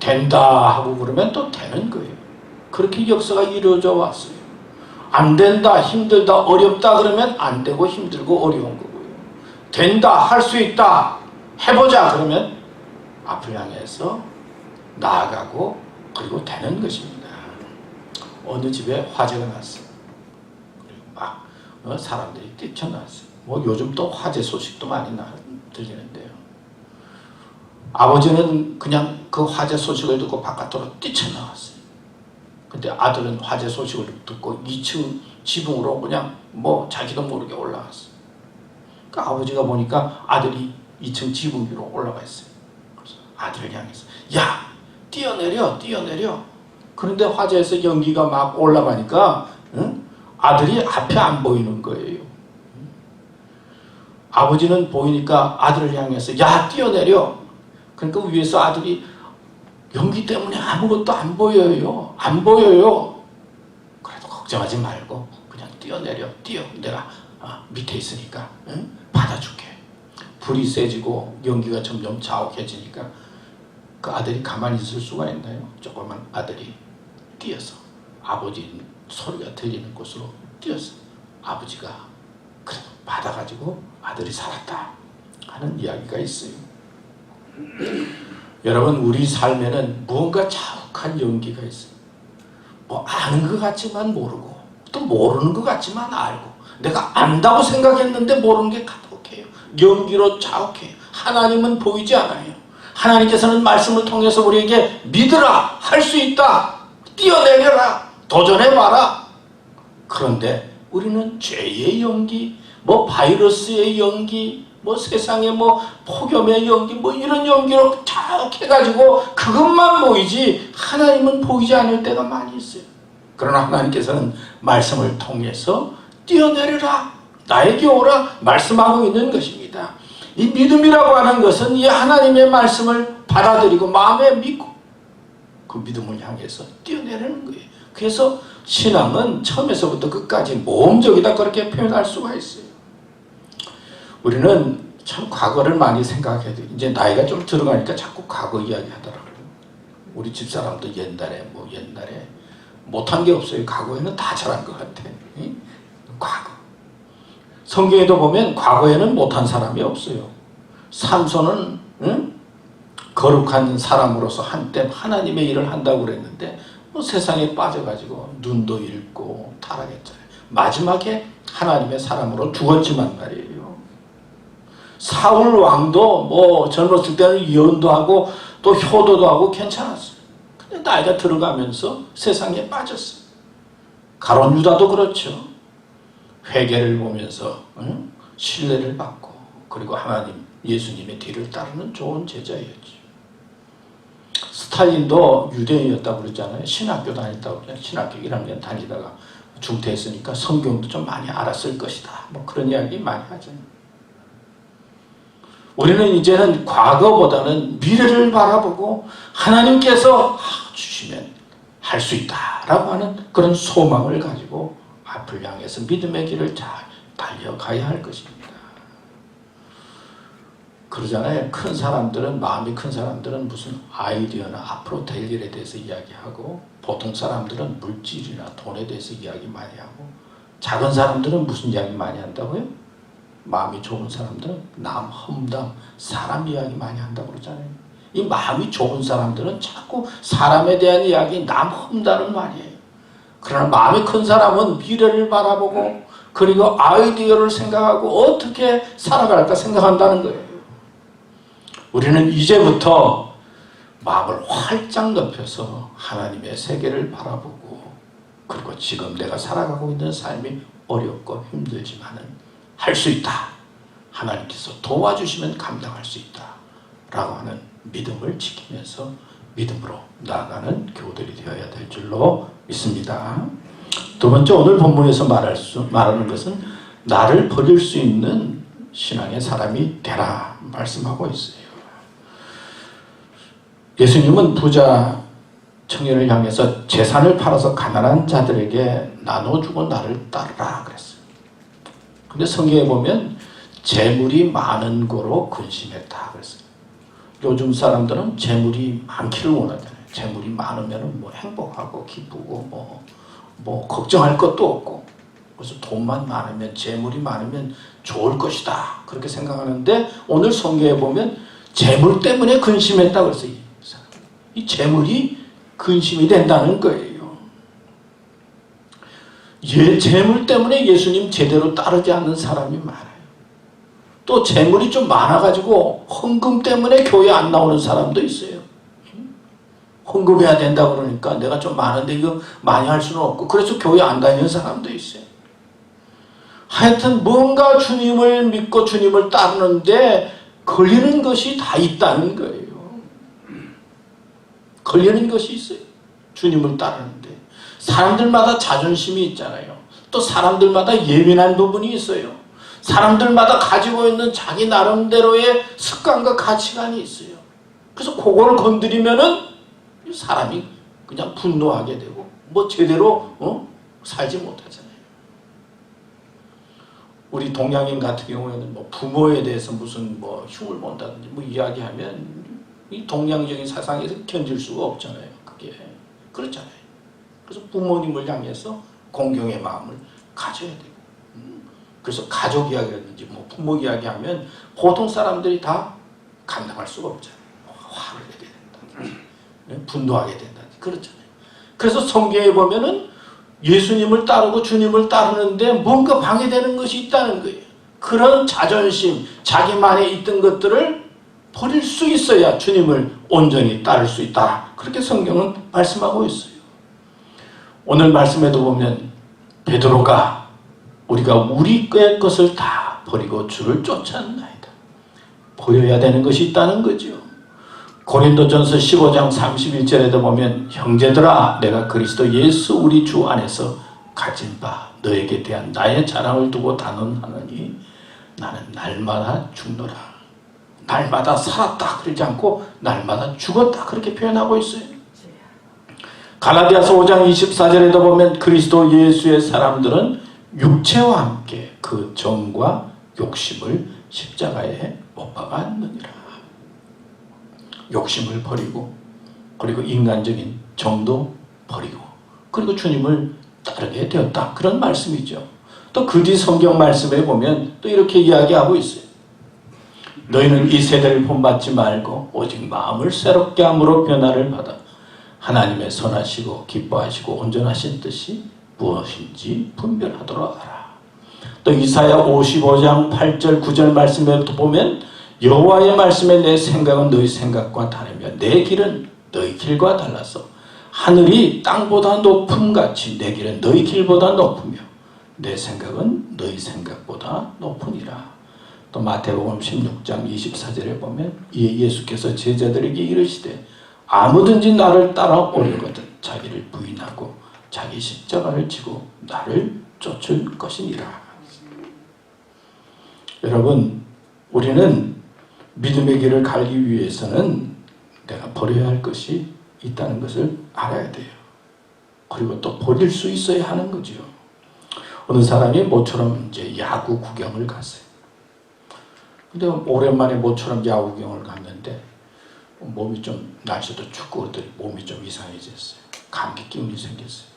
된다 하고 그러면 또 되는 거예요. 그렇게 역사가 이루어져 왔어요. 안 된다, 힘들다, 어렵다 그러면 안 되고 힘들고 어려운 거고요. 된다, 할 수 있다, 해보자 그러면 앞을 향해서 나아가고 그리고 되는 것입니다. 어느 집에 화재가 났어요. 그리고 막 사람들이 뛰쳐나왔어요. 뭐 요즘 또 화재 소식도 많이 들리는데요. 아버지는 그냥 그 화재 소식을 듣고 바깥으로 뛰쳐나왔어요. 근데 아들은 화재 소식을 듣고 2층 지붕으로 그냥 뭐 자기도 모르게 올라갔어요. 그 아버지가 보니까 아들이 2층 지붕 위로 올라가 있어요. 그래서 아들을 향해서 야! 뛰어내려! 뛰어내려! 그런데 화재에서 연기가 막 올라가니까 아들이 앞에 안 보이는 거예요. 아버지는 보이니까 아들을 향해서 야! 뛰어내려! 그러니까 위에서 아들이 연기 때문에 아무것도 안 보여요. 안 보여요. 그래도 걱정하지 말고 그냥 뛰어내려. 뛰어. 내가 밑에 있으니까 받아줄게. 불이 세지고 연기가 점점 자욱해지니까 그 아들이 가만히 있을 수가 있나요? 조그만 아들이 뛰어서 아버지 소리가 들리는 곳으로 뛰어서 아버지가 그래도 받아가지고 아들이 살았다 하는 이야기가 있어요. 여러분, 우리 삶에는 무언가 자욱한 연기가 있어요. 뭐 아는 것 같지만 모르고 또 모르는 것 같지만 알고 내가 안다고 생각했는데 모르는 게 가득해요. 연기로 자욱해요. 하나님은 보이지 않아요. 하나님께서는 말씀을 통해서 우리에게 믿으라, 할 수 있다, 뛰어내려라, 도전해봐라. 그런데 우리는 죄의 연기, 뭐 바이러스의 연기, 뭐 세상의 뭐 폭염의 연기, 뭐 이런 연기로 자욱해가지고 그것만 보이지 하나님은 보이지 않을 때가 많이 있어요. 그러나 하나님께서는 말씀을 통해서 뛰어내려라, 나에게 오라 말씀하고 있는 것입니다. 이 믿음이라고 하는 것은 이 하나님의 말씀을 받아들이고 마음에 믿고 그 믿음을 향해서 뛰어내리는 거예요. 그래서 신앙은 처음에서부터 끝까지 모험적이다, 그렇게 표현할 수가 있어요. 우리는 참 과거를 많이 생각해야 돼요. 이제 나이가 좀 들어가니까 자꾸 과거 이야기 하더라고요. 우리 집사람도 옛날에 못한 게 없어요. 과거에는 다 잘한 것 같아. 응? 과거. 성경에도 보면 과거에는 못한 사람이 없어요. 삼손은 거룩한 사람으로서 한때 하나님의 일을 한다고 그랬는데 세상에 빠져가지고 눈도 잃고 타락했잖아요. 마지막에 하나님의 사람으로 죽었지만 말이에요. 사울 왕도 젊었을 때는 예언도 하고 또 효도도 하고 괜찮았어요. 근데 나이가 들어가면서 세상에 빠졌어요. 가룟 유다도 그렇죠. 회개를 보면서 신뢰를 받고 그리고 하나님 예수님의 뒤를 따르는 좋은 제자였죠. 스탈린도 유대인이었다고 그랬잖아요. 신학교 다녔다고 그랬잖아요. 신학교 1학년 다니다가 중퇴했으니까 성경도 좀 많이 알았을 것이다, 뭐 그런 이야기 많이 하죠. 우리는 이제는 과거보다는 미래를 바라보고 하나님께서 주시면 할 수 있다라고 하는 그런 소망을 가지고 앞을 향해서 믿음의 길을 잘 달려가야 할 것입니다. 그러잖아요. 큰 사람들은, 마음이 큰 사람들은 무슨 아이디어나 앞으로 될 일에 대해서 이야기하고, 보통 사람들은 물질이나 돈에 대해서 이야기 많이 하고, 작은 사람들은 무슨 이야기 많이 한다고요? 마음이 좁은 사람들은 남, 험담, 사람 이야기 많이 한다고 그러잖아요. 이 마음이 좁은 사람들은 자꾸 사람에 대한 이야기, 남, 험담을 많이 해요. 그러나 마음이 큰 사람은 미래를 바라보고 그리고 아이디어를 생각하고 어떻게 살아갈까 생각한다는 거예요. 우리는 이제부터 마음을 활짝 넓혀서 하나님의 세계를 바라보고 그리고 지금 내가 살아가고 있는 삶이 어렵고 힘들지만은 할 수 있다. 하나님께서 도와주시면 감당할 수 있다. 라고 하는 믿음을 지키면서 믿음으로 나아가는 교우들이 되어야 될 줄로 믿습니다. 두 번째, 오늘 본문에서 말하는 것은 나를 버릴 수 있는 신앙의 사람이 되라 말씀하고 있어요. 예수님은 부자 청년을 향해서 재산을 팔아서 가난한 자들에게 나눠주고 나를 따르라 그랬어요. 근데 성경에 보면 재물이 많은 거로 근심했다 그랬어요. 요즘 사람들은 재물이 많기를 원하잖아요. 재물이 많으면 뭐 행복하고 기쁘고 뭐 걱정할 것도 없고, 그래서 돈만 많으면, 재물이 많으면 좋을 것이다 그렇게 생각하는데, 오늘 성경에 보면 재물 때문에 근심했다 그랬어요. 이 재물이 근심이 된다는 거예요. 재물 때문에 예수님 제대로 따르지 않는 사람이 많아요. 또 재물이 좀 많아가지고 헌금 때문에 교회 안 나오는 사람도 있어요. 헌금해야 된다고 그러니까 내가 좀 많은데 이거 많이 할 수는 없고, 그래서 교회 안 다니는 사람도 있어요. 하여튼 뭔가 주님을 믿고 주님을 따르는데 걸리는 것이 다 있다는 거예요. 걸리는 것이 있어요. 주님을 따르는데 사람들마다 자존심이 있잖아요. 또 사람들마다 예민한 부분이 있어요. 사람들마다 가지고 있는 자기 나름대로의 습관과 가치관이 있어요. 그래서 그걸 건드리면은 사람이 그냥 분노하게 되고 뭐 제대로 살지 못하잖아요. 우리 동양인 같은 경우에는 뭐 부모에 대해서 무슨 뭐 흉을 본다든지 뭐 이야기하면 이 동양적인 사상에서 견딜 수가 없잖아요. 그게 그렇잖아요. 그래서 부모님을 향해서 공경의 마음을 가져야 되고, 그래서 가족 이야기라든지 뭐 부모 이야기하면 보통 사람들이 다 감당할 수가 없잖아요. 화를 내게 된다든지 분노하게 된다든지 그렇잖아요. 그래서 성경에 보면은 예수님을 따르고 주님을 따르는데 뭔가 방해되는 것이 있다는 거예요. 그런 자존심, 자기만에 있던 것들을 버릴 수 있어야 주님을 온전히 따를 수 있다. 그렇게 성경은 말씀하고 있어요. 오늘 말씀에도 보면 베드로가 우리가 우리 것을 다 버리고 주를 쫓았나이다. 버려야 되는 것이 있다는 거죠. 고린도전서 15장 31절에도 보면 형제들아 내가 그리스도 예수 우리 주 안에서 가진 바 너에게 대한 나의 자랑을 두고 단언하노니 나는 날마다 죽노라. 날마다 살았다 그러지 않고 날마다 죽었다 그렇게 표현하고 있어요. 갈라디아서 5장 24절에도 보면 그리스도 예수의 사람들은 육체와 함께 그 정과 욕심을 십자가에 못 박았느니라. 욕심을 버리고 그리고 인간적인 정도 버리고 그리고 주님을 따르게 되었다. 그런 말씀이죠. 또 그 뒤 성경 말씀에 보면 또 이렇게 이야기하고 있어요. 너희는 이 세대를 본받지 말고 오직 마음을 새롭게 함으로 변화를 받아 하나님의 선하시고 기뻐하시고 온전하신 뜻이 무엇인지 분별하도록 하라. 또 이사야 55장 8절 9절 말씀에 보면 여호와의 말씀에 내 생각은 너희 생각과 다르며 내 길은 너희 길과 달라서 하늘이 땅보다 높음같이 내 길은 너희 길보다 높으며 내 생각은 너희 생각보다 높으니라. 또 마태복음 16장 24절에 보면 예수께서 제자들에게 이르시되 아무든지 나를 따라오려거든 자기를 부인하고 자기 십자가를 지고 나를 쫓을 것이니라. 여러분, 우리는 믿음의 길을 가기 위해서는 내가 버려야 할 것이 있다는 것을 알아야 돼요. 그리고 또 버릴 수 있어야 하는 거죠. 어느 사람이 모처럼 이제 야구 구경을 갔어요. 근데 오랜만에 모처럼 야구 구경을 갔는데 몸이 좀 날씨도 춥고 그랬더니 몸이 좀 이상해졌어요. 감기 기운이 생겼어요.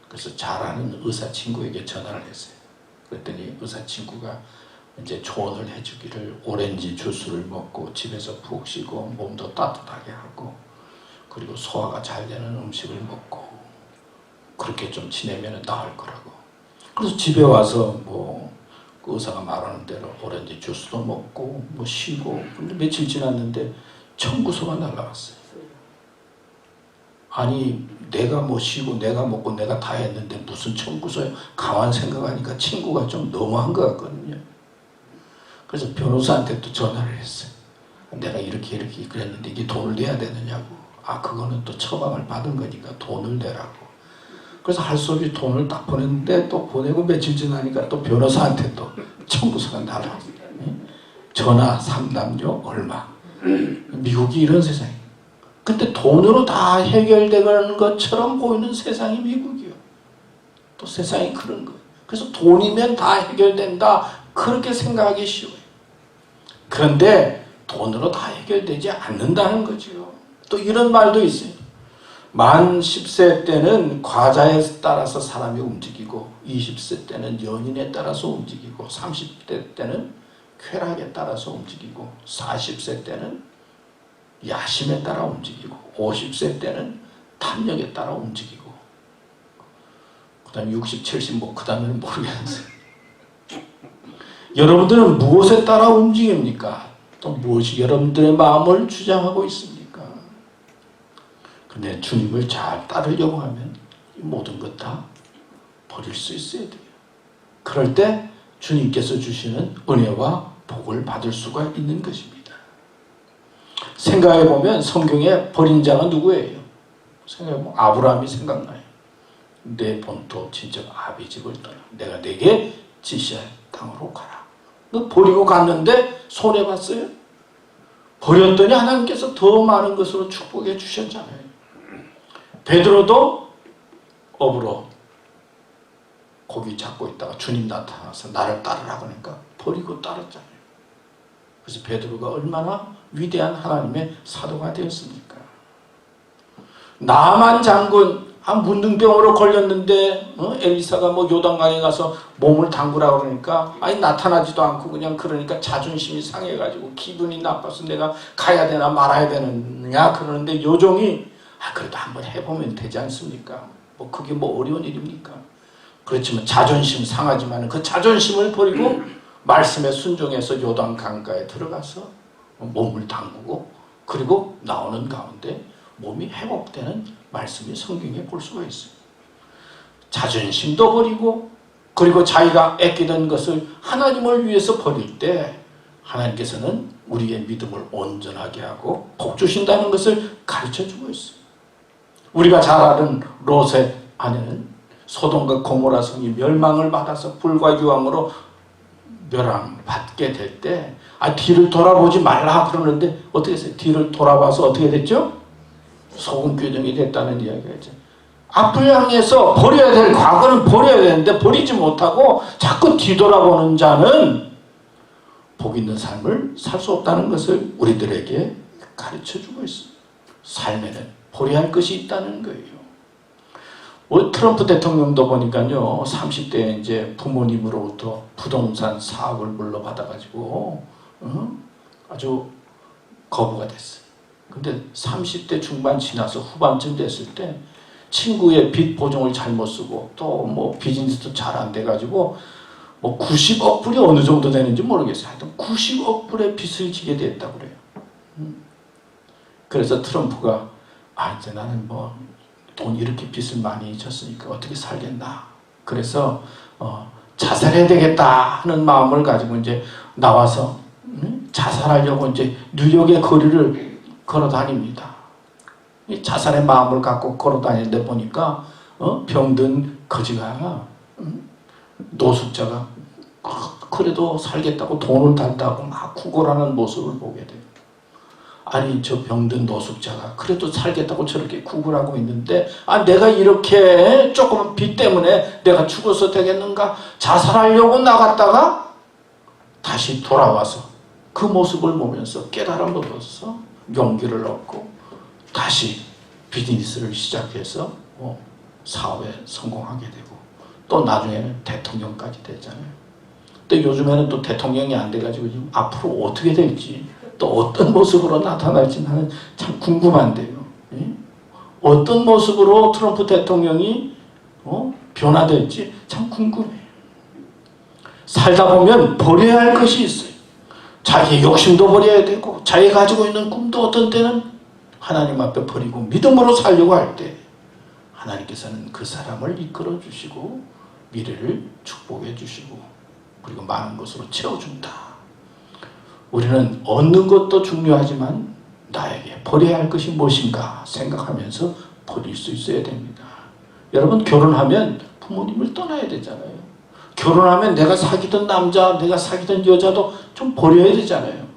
그래서 잘 아는 의사 친구에게 전화를 했어요. 그랬더니 의사 친구가 이제 조언을 해주기를 오렌지 주스를 먹고 집에서 푹 쉬고 몸도 따뜻하게 하고 그리고 소화가 잘 되는 음식을 먹고 그렇게 좀 지내면 나을 거라고. 그래서 집에 와서 그 의사가 말하는 대로 오렌지 주스도 먹고 쉬고 근데 며칠 지났는데 청구서가 날라왔어요. 아니 내가 쉬고 내가 먹고 내가 다 했는데 무슨 청구서요? 가만 생각하니까 친구가 좀 너무한 것 같거든요. 그래서 변호사한테 또 전화를 했어요. 내가 이렇게 그랬는데 이게 돈을 내야 되느냐고. 아 그거는 또 처방을 받은 거니까 돈을 내라고. 그래서 할 수 없이 돈을 딱 보냈는데 또 보내고 며칠 지나니까 또 변호사한테 또 청구서가 날라왔어요. 전화 상담료 얼마. 미국이 이런 세상이에요. 근데 돈으로 다 해결되는 것처럼 보이는 세상이 미국이요. 또 세상이 그런 거예요. 그래서 돈이면 다 해결된다. 그렇게 생각하기 쉬워요. 그런데 돈으로 다 해결되지 않는다는 거죠. 또 이런 말도 있어요. 만 10세 때는 과자에 따라서 사람이 움직이고 20세 때는 연인에 따라서 움직이고 30대 때는 쾌락에 따라서 움직이고 40세 때는 야심에 따라 움직이고 50세 때는 탐욕에 따라 움직이고 그 다음에 60, 70 그 다음에는 모르겠어요. 여러분들은 무엇에 따라 움직입니까? 또 무엇이 여러분들의 마음을 주장하고 있습니까? 근데 주님을 잘 따르려고 하면 이 모든 것 다 버릴 수 있어야 돼요. 그럴 때 주님께서 주시는 은혜와 복을 받을 수가 있는 것입니다. 생각해보면 성경에 버린 자가 누구예요? 생각해보면 아브라함이 생각나요. 내 본토 친척 아비 집을 떠나 내가 내게 지시할 땅으로 가라. 버리고 갔는데 손해봤어요? 버렸더니 하나님께서 더 많은 것으로 축복해 주셨잖아요. 베드로도 업으로 고기 잡고 있다가 주님 나타나서 나를 따르라 그러니까 버리고 따랐잖아요. 그래서 베드로가 얼마나 위대한 하나님의 사도가 되었습니까? 나만 장군 문둥병으로 걸렸는데 엘리사가 요단강에 가서 몸을 담그라 그러니까 나타나지도 않고 그냥 그러니까 자존심이 상해가지고 기분이 나빠서 내가 가야 되나 말아야 되느냐 그러는데 요종이 그래도 한번 해보면 되지 않습니까? 그게 어려운 일입니까? 그렇지만 자존심 상하지만 그 자존심을 버리고 말씀에 순종해서 요단 강가에 들어가서 몸을 담그고 그리고 나오는 가운데 몸이 회복되는 말씀이 성경에 볼 수가 있어요. 자존심도 버리고 그리고 자기가 아끼던 것을 하나님을 위해서 버릴 때 하나님께서는 우리의 믿음을 온전하게 하고 복 주신다는 것을 가르쳐주고 있어요. 우리가 잘 아는 롯의 아내는 소돔과 고모라 성이 멸망을 받아서 불과 유황으로 멸함받게 될 때 뒤를 돌아보지 말라 그러는데 어떻게 했어요? 뒤를 돌아봐서 어떻게 됐죠? 소금교정이 됐다는 이야기가 있죠. 앞을 향해서 버려야 될 과거는 버려야 되는데 버리지 못하고 자꾸 뒤돌아보는 자는 복 있는 삶을 살 수 없다는 것을 우리들에게 가르쳐주고 있어요. 삶에는 버려야 할 것이 있다는 거예요. 트럼프 대통령도 보니까요, 30대에 이제 부모님으로부터 부동산 사업을 물려받아가지고 아주 거부가 됐어요. 근데 30대 중반 지나서 후반쯤 됐을 때 친구의 빚 보증을 잘못 쓰고 또 뭐 비즈니스도 잘 안 돼가지고 뭐 90억 불이 어느 정도 되는지 모르겠어요. 하여튼 90억 불의 빚을 지게 됐다고 그래요. 그래서 트럼프가 이제 나는 뭐 돈 이렇게 빚을 많이 졌으니까 어떻게 살겠나. 그래서 자살해야 되겠다 하는 마음을 가지고 이제 나와서 자살하려고 이제 뉴욕의 거리를 걸어 다닙니다. 자살의 마음을 갖고 걸어 다니는데 보니까 병든 거지가 노숙자가 그래도 살겠다고 돈을 달다고 막 구걸하는 모습을 보게 돼요. 아니 저 병든 노숙자가 그래도 살겠다고 저렇게 구걸하고 있는데 내가 이렇게 조그만 빚 때문에 내가 죽어서 되겠는가? 자살하려고 나갔다가 다시 돌아와서 그 모습을 보면서 깨달음을 얻어서 용기를 얻고 다시 비즈니스를 시작해서 사업에 성공하게 되고 또 나중에는 대통령까지 됐잖아요. 근데 요즘에는 또 대통령이 안 돼가지고 지금 앞으로 어떻게 될지 또 어떤 모습으로 나타날지 나는 참 궁금한데요. 어떤 모습으로 트럼프 대통령이 변화될지 참 궁금해요. 살다 보면 버려야 할 것이 있어요. 자기의 욕심도 버려야 되고 자기가 가지고 있는 꿈도 어떤 때는 하나님 앞에 버리고 믿음으로 살려고 할 때 하나님께서는 그 사람을 이끌어 주시고 미래를 축복해 주시고 그리고 많은 것으로 채워준다. 우리는 얻는 것도 중요하지만 나에게 버려야 할 것이 무엇인가 생각하면서 버릴 수 있어야 됩니다. 여러분 결혼하면 부모님을 떠나야 되잖아요. 결혼하면 내가 사귀던 남자, 내가 사귀던 여자도 좀 버려야 되잖아요.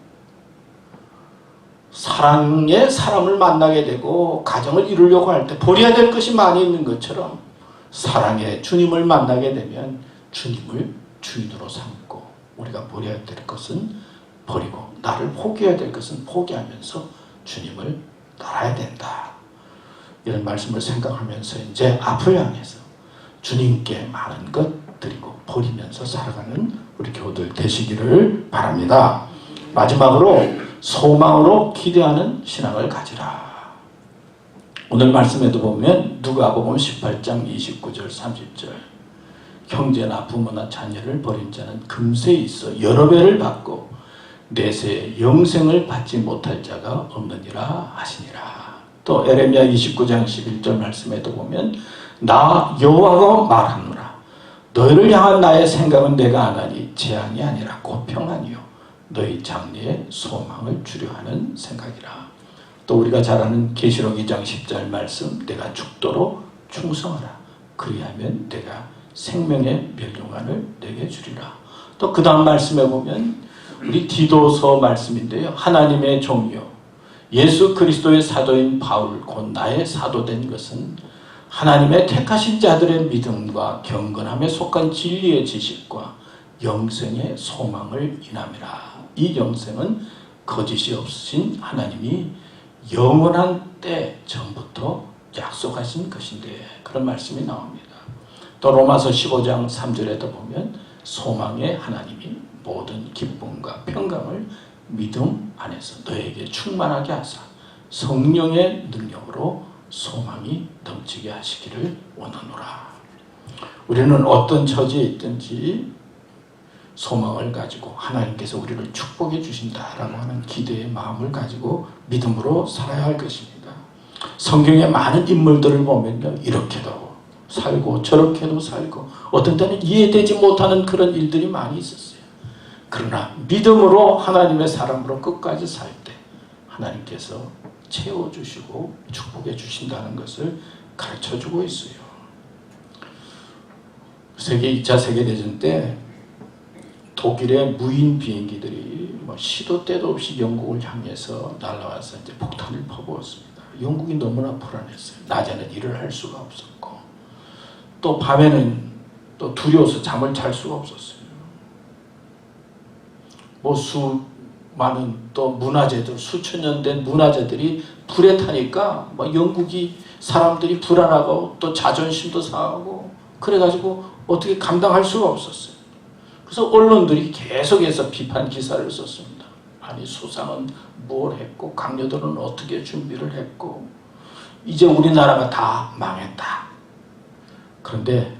사랑의 사람을 만나게 되고 가정을 이루려고 할 때 버려야 될 것이 많이 있는 것처럼 사랑의 주님을 만나게 되면 주님을 주인으로 삼고 우리가 버려야 될 것은 버리고 나를 포기해야 될 것은 포기하면서 주님을 따라야 된다. 이런 말씀을 생각하면서 이제 앞을 향해서 주님께 많은 것 드리고 버리면서 살아가는 우리 교우들 되시기를 바랍니다. 마지막으로 소망으로 기대하는 신앙을 가지라. 오늘 말씀에도 보면 누가복음 18장 29절 30절 형제나 부모나 자녀를 버린 자는 금세 있어 여러 배를 받고 내세 영생을 받지 못할 자가 없느니라 하시니라. 또 에레미야 29장 11절 말씀에도 보면 나 여호와가 말하노라 너희를 향한 나의 생각은 내가 안하니 재앙이 아니라 곧 평안이요 너희 장래에 소망을 주려 하는 생각이라. 또 우리가 잘 아는 계시록 2장 10절 말씀 내가 죽도록 충성하라 그리하면 내가 생명의 멸류관을 내게 주리라. 또 그 다음 말씀에 보면 우리 디도서 말씀인데요. 하나님의 종이요 예수 그리스도의 사도인 바울 곧 나의 사도된 것은 하나님의 택하신 자들의 믿음과 경건함에 속한 진리의 지식과 영생의 소망을 인함이라. 이 영생은 거짓이 없으신 하나님이 영원한 때 전부터 약속하신 것인데 그런 말씀이 나옵니다. 또 로마서 15장 3절에도 보면 소망의 하나님이 모든 기쁨과 평강을 믿음 안에서 너에게 충만하게 하사 성령의 능력으로 소망이 넘치게 하시기를 원하노라. 우리는 어떤 처지에 있든지 소망을 가지고 하나님께서 우리를 축복해 주신다라고 하는 기대의 마음을 가지고 믿음으로 살아야 할 것입니다. 성경의 많은 인물들을 보면요, 이렇게도 살고 저렇게도 살고 어떤 때는 이해되지 못하는 그런 일들이 많이 있었어요. 그러나 믿음으로 하나님의 사람으로 끝까지 살 때 하나님께서 채워주시고 축복해 주신다는 것을 가르쳐주고 있어요. 2차 세계대전 때 독일의 무인 비행기들이 시도 때도 없이 영국을 향해서 날아와서 이제 폭탄을 퍼부었습니다. 영국이 너무나 불안했어요. 낮에는 일을 할 수가 없었고 또 밤에는 또 두려워서 잠을 잘 수가 없었어요. 수많은 또 문화재들, 수천 년 된 문화재들이 불에 타니까 영국이 사람들이 불안하고 또 자존심도 상하고 그래가지고 어떻게 감당할 수가 없었어요. 그래서 언론들이 계속해서 비판 기사를 썼습니다. 아니 수상은 뭘 했고 강요들은 어떻게 준비를 했고 이제 우리나라가 다 망했다. 그런데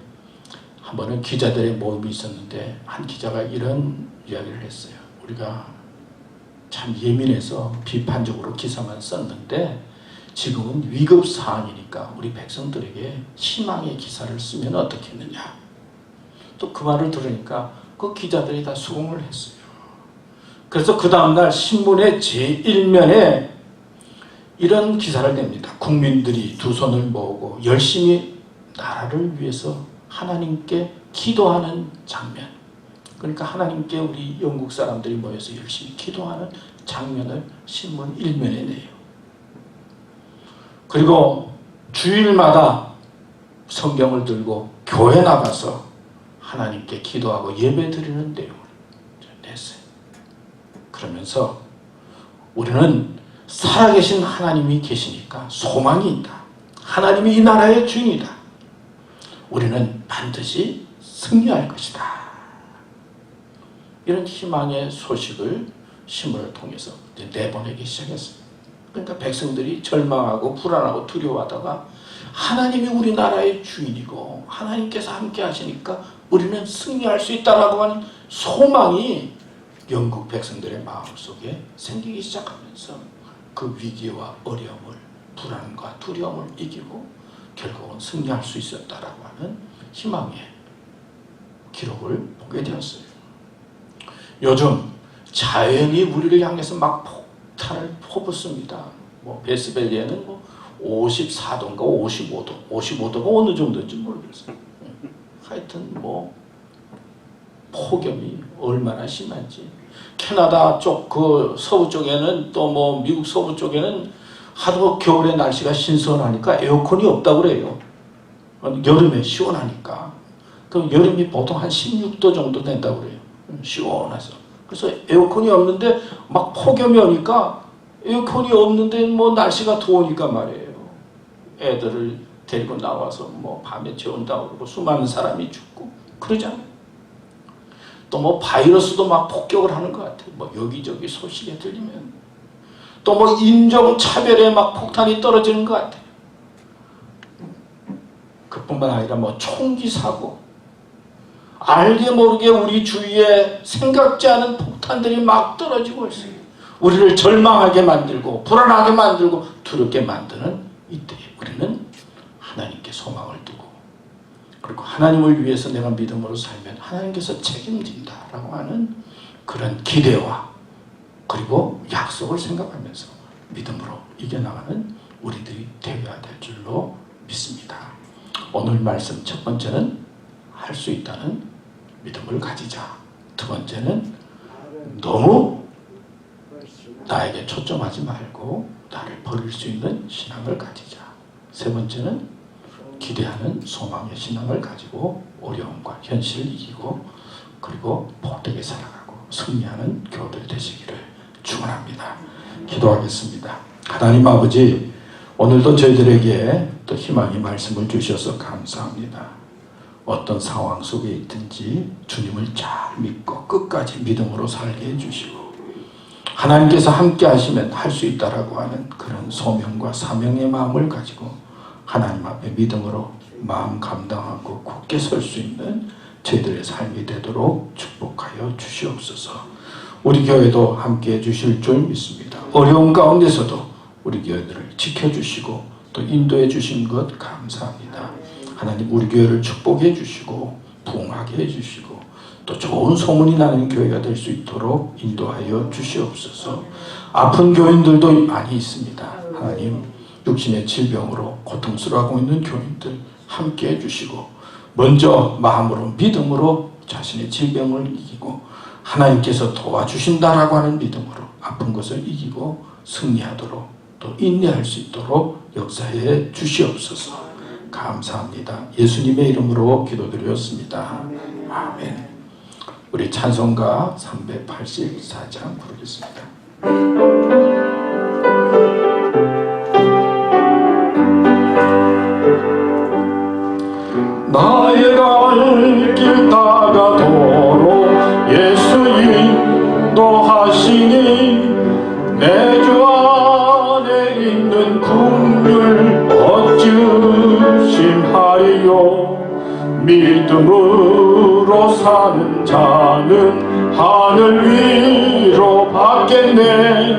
한 번은 기자들의 모임이 있었는데 한 기자가 이런 이야기를 했어요. 우리가 참 예민해서 비판적으로 기사만 썼는데 지금은 위급 사안이니까 우리 백성들에게 희망의 기사를 쓰면 어떻겠느냐. 또 그 말을 들으니까 그 기자들이 다 수긍을 했어요. 그래서 그 다음날 신문의 제1면에 이런 기사를 냅니다. 국민들이 두 손을 모으고 열심히 나라를 위해서 하나님께 기도하는 장면. 그러니까 하나님께 우리 영국 사람들이 모여서 열심히 기도하는 장면을 신문 1면에 내요. 그리고 주일마다 성경을 들고 교회 나가서 하나님께 기도하고 예배 드리는 내용을 냈어요. 그러면서 우리는 살아계신 하나님이 계시니까 소망이 있다. 하나님이 이 나라의 주인이다. 우리는 반드시 승리할 것이다. 이런 희망의 소식을 신문을 통해서 내보내기 시작했어요. 그러니까 백성들이 절망하고 불안하고 두려워하다가 하나님이 우리나라의 주인이고 하나님께서 함께 하시니까 우리는 승리할 수 있다라고 하는 소망이 영국 백성들의 마음속에 생기기 시작하면서 그 위기와 어려움을 불안과 두려움을 이기고 결국은 승리할 수 있었다라고 하는 희망의 기록을 보게 되었어요. 요즘 자연이 우리를 향해서 막 폭탄을 퍼붓습니다. 베스벨리에는 54도인가 55도가 어느 정도인지 모르겠어요. 하여튼 폭염이 얼마나 심한지. 캐나다 쪽 그 서부 쪽에는 또 미국 서부 쪽에는 하도 겨울에 날씨가 신선하니까 에어컨이 없다고 그래요. 여름에 시원하니까. 그럼 여름이 보통 한 16도 정도 된다고 그래요. 시원해서. 그래서 에어컨이 없는데 막 폭염이 오니까 에어컨이 없는데 날씨가 더우니까 말이에요. 애들을 데리고 나와서 밤에 재운다고 그러고 수많은 사람이 죽고 그러잖아요. 또 바이러스도 막 폭격을 하는 것 같아요. 여기저기 소식에 들리면. 또 인종차별에 막 폭탄이 떨어지는 것 같아요. 그뿐만 아니라 총기 사고. 알게 모르게 우리 주위에 생각지 않은 폭탄들이 막 떨어지고 있어요. 우리를 절망하게 만들고 불안하게 만들고 두렵게 만드는 이때 우리는 하나님께 소망을 두고 그리고 하나님을 위해서 내가 믿음으로 살면 하나님께서 책임진다라고 하는 그런 기대와 그리고 약속을 생각하면서 믿음으로 이겨나가는 우리들이 되어야 될 줄로 믿습니다. 오늘 말씀 첫 번째는 할 수 있다는 믿음을 가지자. 두 번째는 너무 나에게 초점하지 말고 나를 버릴 수 있는 신앙을 가지자. 세 번째는 기대하는 소망의 신앙을 가지고 어려움과 현실을 이기고 그리고 복되게 살아가고 승리하는 교우들 되시기를 축원합니다. 기도하겠습니다. 하나님 아버지, 오늘도 저희들에게 또 희망의 말씀을 주셔서 감사합니다. 어떤 상황 속에 있든지 주님을 잘 믿고 끝까지 믿음으로 살게 해주시고 하나님께서 함께 하시면 할 수 있다라고 하는 그런 소명과 사명의 마음을 가지고 하나님 앞에 믿음으로 마음 감당하고 굳게 설 수 있는 저희들의 삶이 되도록 축복하여 주시옵소서. 우리 교회도 함께해 주실 줄 믿습니다. 어려운 가운데서도 우리 교회들을 지켜주시고 또 인도해 주신 것 감사합니다. 하나님, 우리 교회를 축복해 주시고 부흥하게 해주시고 또 좋은 소문이 나는 교회가 될 수 있도록 인도하여 주시옵소서. 아픈 교인들도 많이 있습니다. 하나님, 육신의 질병으로 고통스러워하고 있는 교인들 함께 해주시고 먼저 마음으로 믿음으로 자신의 질병을 이기고 하나님께서 도와주신다라고 하는 믿음으로 아픈 것을 이기고 승리하도록 또 인내할 수 있도록 역사해 주시옵소서. 감사합니다. 예수님의 이름으로 기도드렸습니다. 아멘. 우리 찬송가 384장 부르겠습니다. 나의 갈 길 다가도록 예수 인도하시니 내 주 안에 있는 긍휼 얻으심하리요. 믿음으로 사는 자는 하늘 위로 받겠네.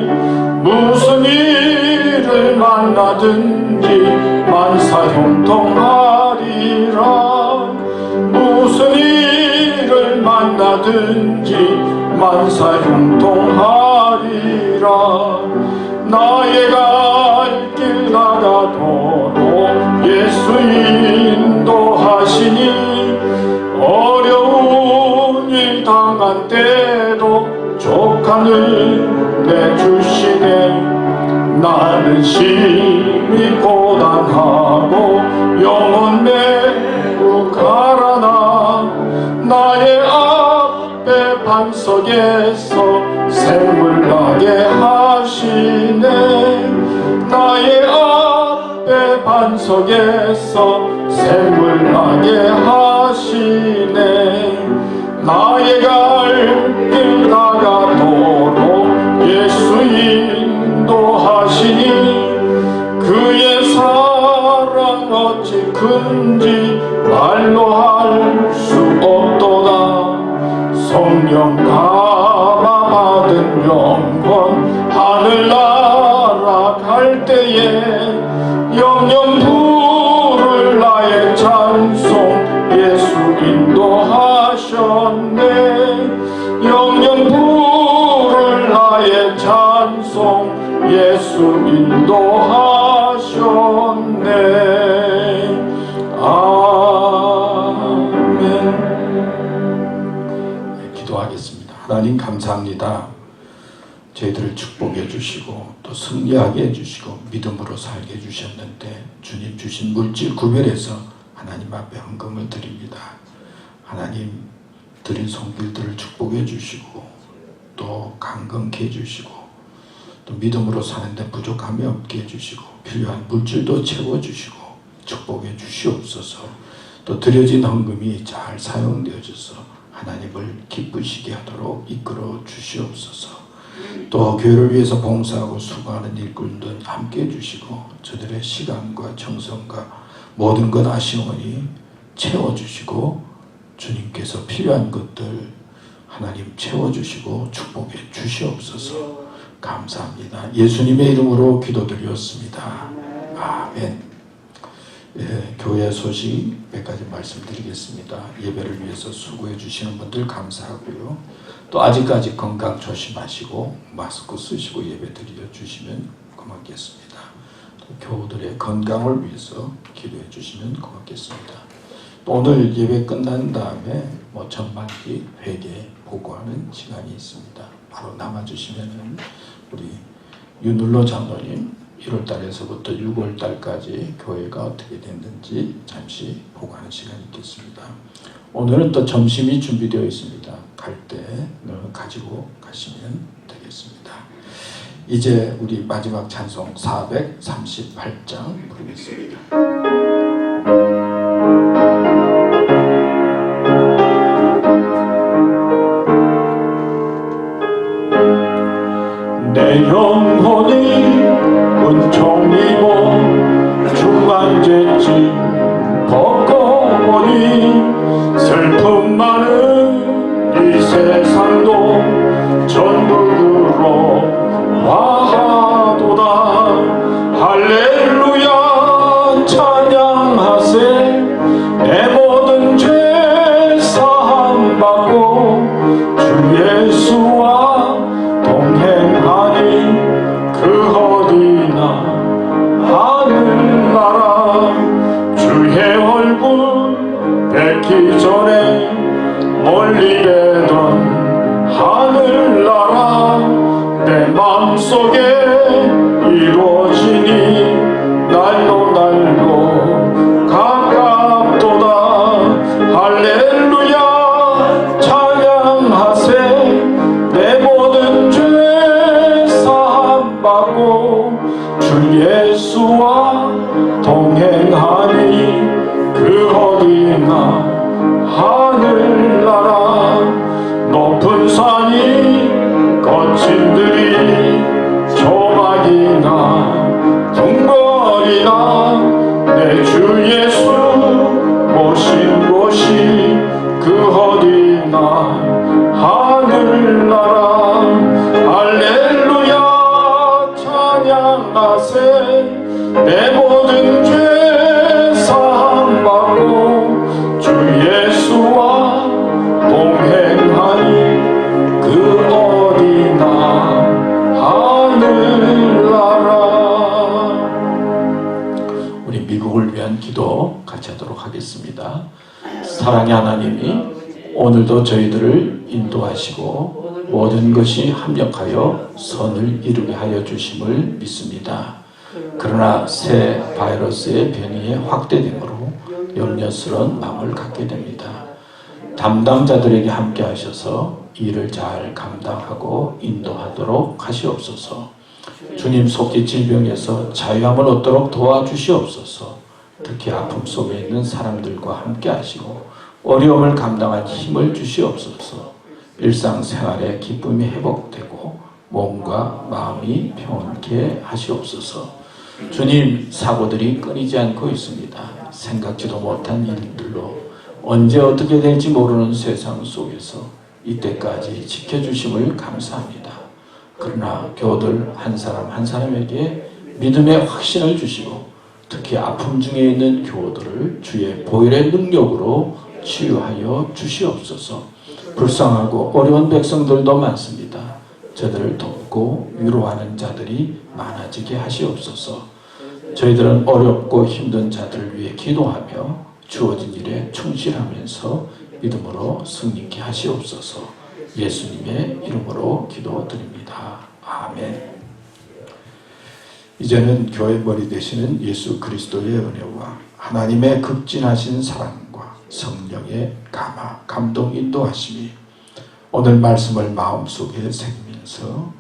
무슨 일을 만나든지 만사형통하리라. 무슨 일을 만나든지 만사형통하리라. 나의 갈 길 나가도록 예수 인도하시니 어려운 일 당한 때도 족하는 내 주시네. 나는 심히 고단하고 영혼 매우 가라나 나의 앞에 반석에서 샘을 나게 하시네. 나의 앞에 반석에서 샘을 나게 하시네. 나의 갈 길 나가도록 예수 인도하시니 그의 사랑 어찌 큰지 말로 할 수 없도다. 성령 감화 받은 영혼 하늘나라 갈 때에 영영 부를 나의 찬송 예수 인도하셨네. 영영 부를 나의 찬송 예수 인도하셨네. 아멘. 기도하겠습니다. 하나님 감사합니다. 저희들을 축복해 주시고 또 승리하게 해주시고 믿음으로 살게 해주셨는데 주님 주신 물질 구별해서 하나님 앞에 헌금을 드립니다. 하나님 드린 손길들을 축복해 주시고 또 강건케 해주시고 또 믿음으로 사는데 부족함이 없게 해주시고 필요한 물질도 채워주시고 축복해 주시옵소서. 또 드려진 헌금이 잘 사용되어져서 하나님을 기쁘시게 하도록 이끌어 주시옵소서. 또 교회를 위해서 봉사하고 수고하는 일꾼들 함께 해주시고 저들의 시간과 정성과 모든 것 아쉬우니 채워주시고 주님께서 필요한 것들 하나님 채워주시고 축복해 주시옵소서. 감사합니다. 예수님의 이름으로 기도드렸습니다. 아멘. 예, 교회 소식 몇 가지 말씀드리겠습니다. 예배를 위해서 수고해 주시는 분들 감사하고요. 또 아직까지 건강 조심하시고 마스크 쓰시고 예배 드려 주시면 고맙겠습니다. 또 교우들의 건강을 위해서 기도해 주시면 고맙겠습니다. 또 오늘 예배 끝난 다음에 전반기 회개 보고하는 시간이 있습니다. 바로 남아주시면 우리 윤울로 장로님 1월 달에서부터 6월 달까지 교회가 어떻게 됐는지 잠시 보고하는 시간이 있겠습니다. 오늘은 또 점심이 준비되어 있습니다. 갈 때 가지고 가시면 되겠습니다. 이제 우리 마지막 찬송 438장 부르겠습니다. 내 영혼이 은총 입어 중간죄짐 벗고 보니 슬픔만 세상도 전국으로 와하도다. 할렐루야 찬양하세. 내 모든 죄 사함 받고 주 예수와 동행하니 그 어디나 하늘나라. 주의 얼굴 뵙기 전에 멀리 되던 하늘나라 내 마음속에 이루어지니 날로 가깝도다. 할렐루야 찬양하세. 내 모든 죄 사함 받고 주 예수와 동행하니 그 어디나 하늘나라. 높은 산이 거친 들이 조막이나 둥거리나 내 주 예수 모신 곳이 그 어디나 하늘나라. 할렐루야 찬양하세. 내 모든 죄 사함 받고 주 예수와 동행하니 그 어디나 하늘나라. 우리 미국을 위한 기도 같이 하도록 하겠습니다. 사랑의 하나님이 오늘도 저희들을 인도하시고 모든 것이 합력하여 선을 이루게 하여 주심을 믿습니다. 그러나 새 바이러스의 변이의 확대됨으로 염려스러운 마음을 갖게 됩니다. 담당자들에게 함께 하셔서 일을 잘 감당하고 인도하도록 하시옵소서. 주님 속히 질병에서 자유함을 얻도록 도와주시옵소서. 특히 아픔 속에 있는 사람들과 함께 하시고 어려움을 감당할 힘을 주시옵소서. 일상생활의 기쁨이 회복되고 몸과 마음이 평온케 하시옵소서. 주님, 사고들이 끊이지 않고 있습니다. 생각지도 못한 일들로 언제 어떻게 될지 모르는 세상 속에서 이때까지 지켜주심을 감사합니다. 그러나 교우들 한 사람 한 사람에게 믿음의 확신을 주시고 특히 아픔 중에 있는 교우들을 주의 보혈의 능력으로 치유하여 주시옵소서. 불쌍하고 어려운 백성들도 많습니다. 저들을 돕고 위로하는 자들이 많아지게 하시옵소서. 저희들은 어렵고 힘든 자들을 위해 기도하며 주어진 일에 충실하면서 믿음으로 승리케 하시옵소서. 예수님의 이름으로 기도드립니다. 아멘. 이제는 교회 머리 되시는 예수 그리스도의 은혜와 하나님의 극진하신 사랑과 성령의 감화, 감동 인도하심이 오늘 말씀을 마음속에 새기면서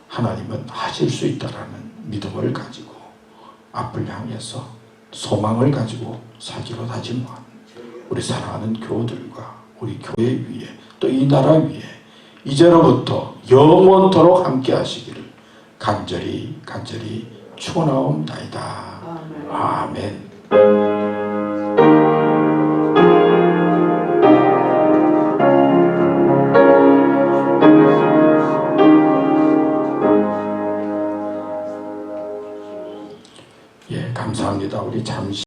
하나님은 하실 수 있다라는 믿음을 가지고 앞을 향해서 소망을 가지고 살기로 다짐한 우리 사랑하는 교우들과 우리 교회 위에 또 이 나라 위에 이제로부터 영원토록 함께 하시기를 간절히 축원하옵나이다. 아멘. 예, 감사합니다. 우리 잠시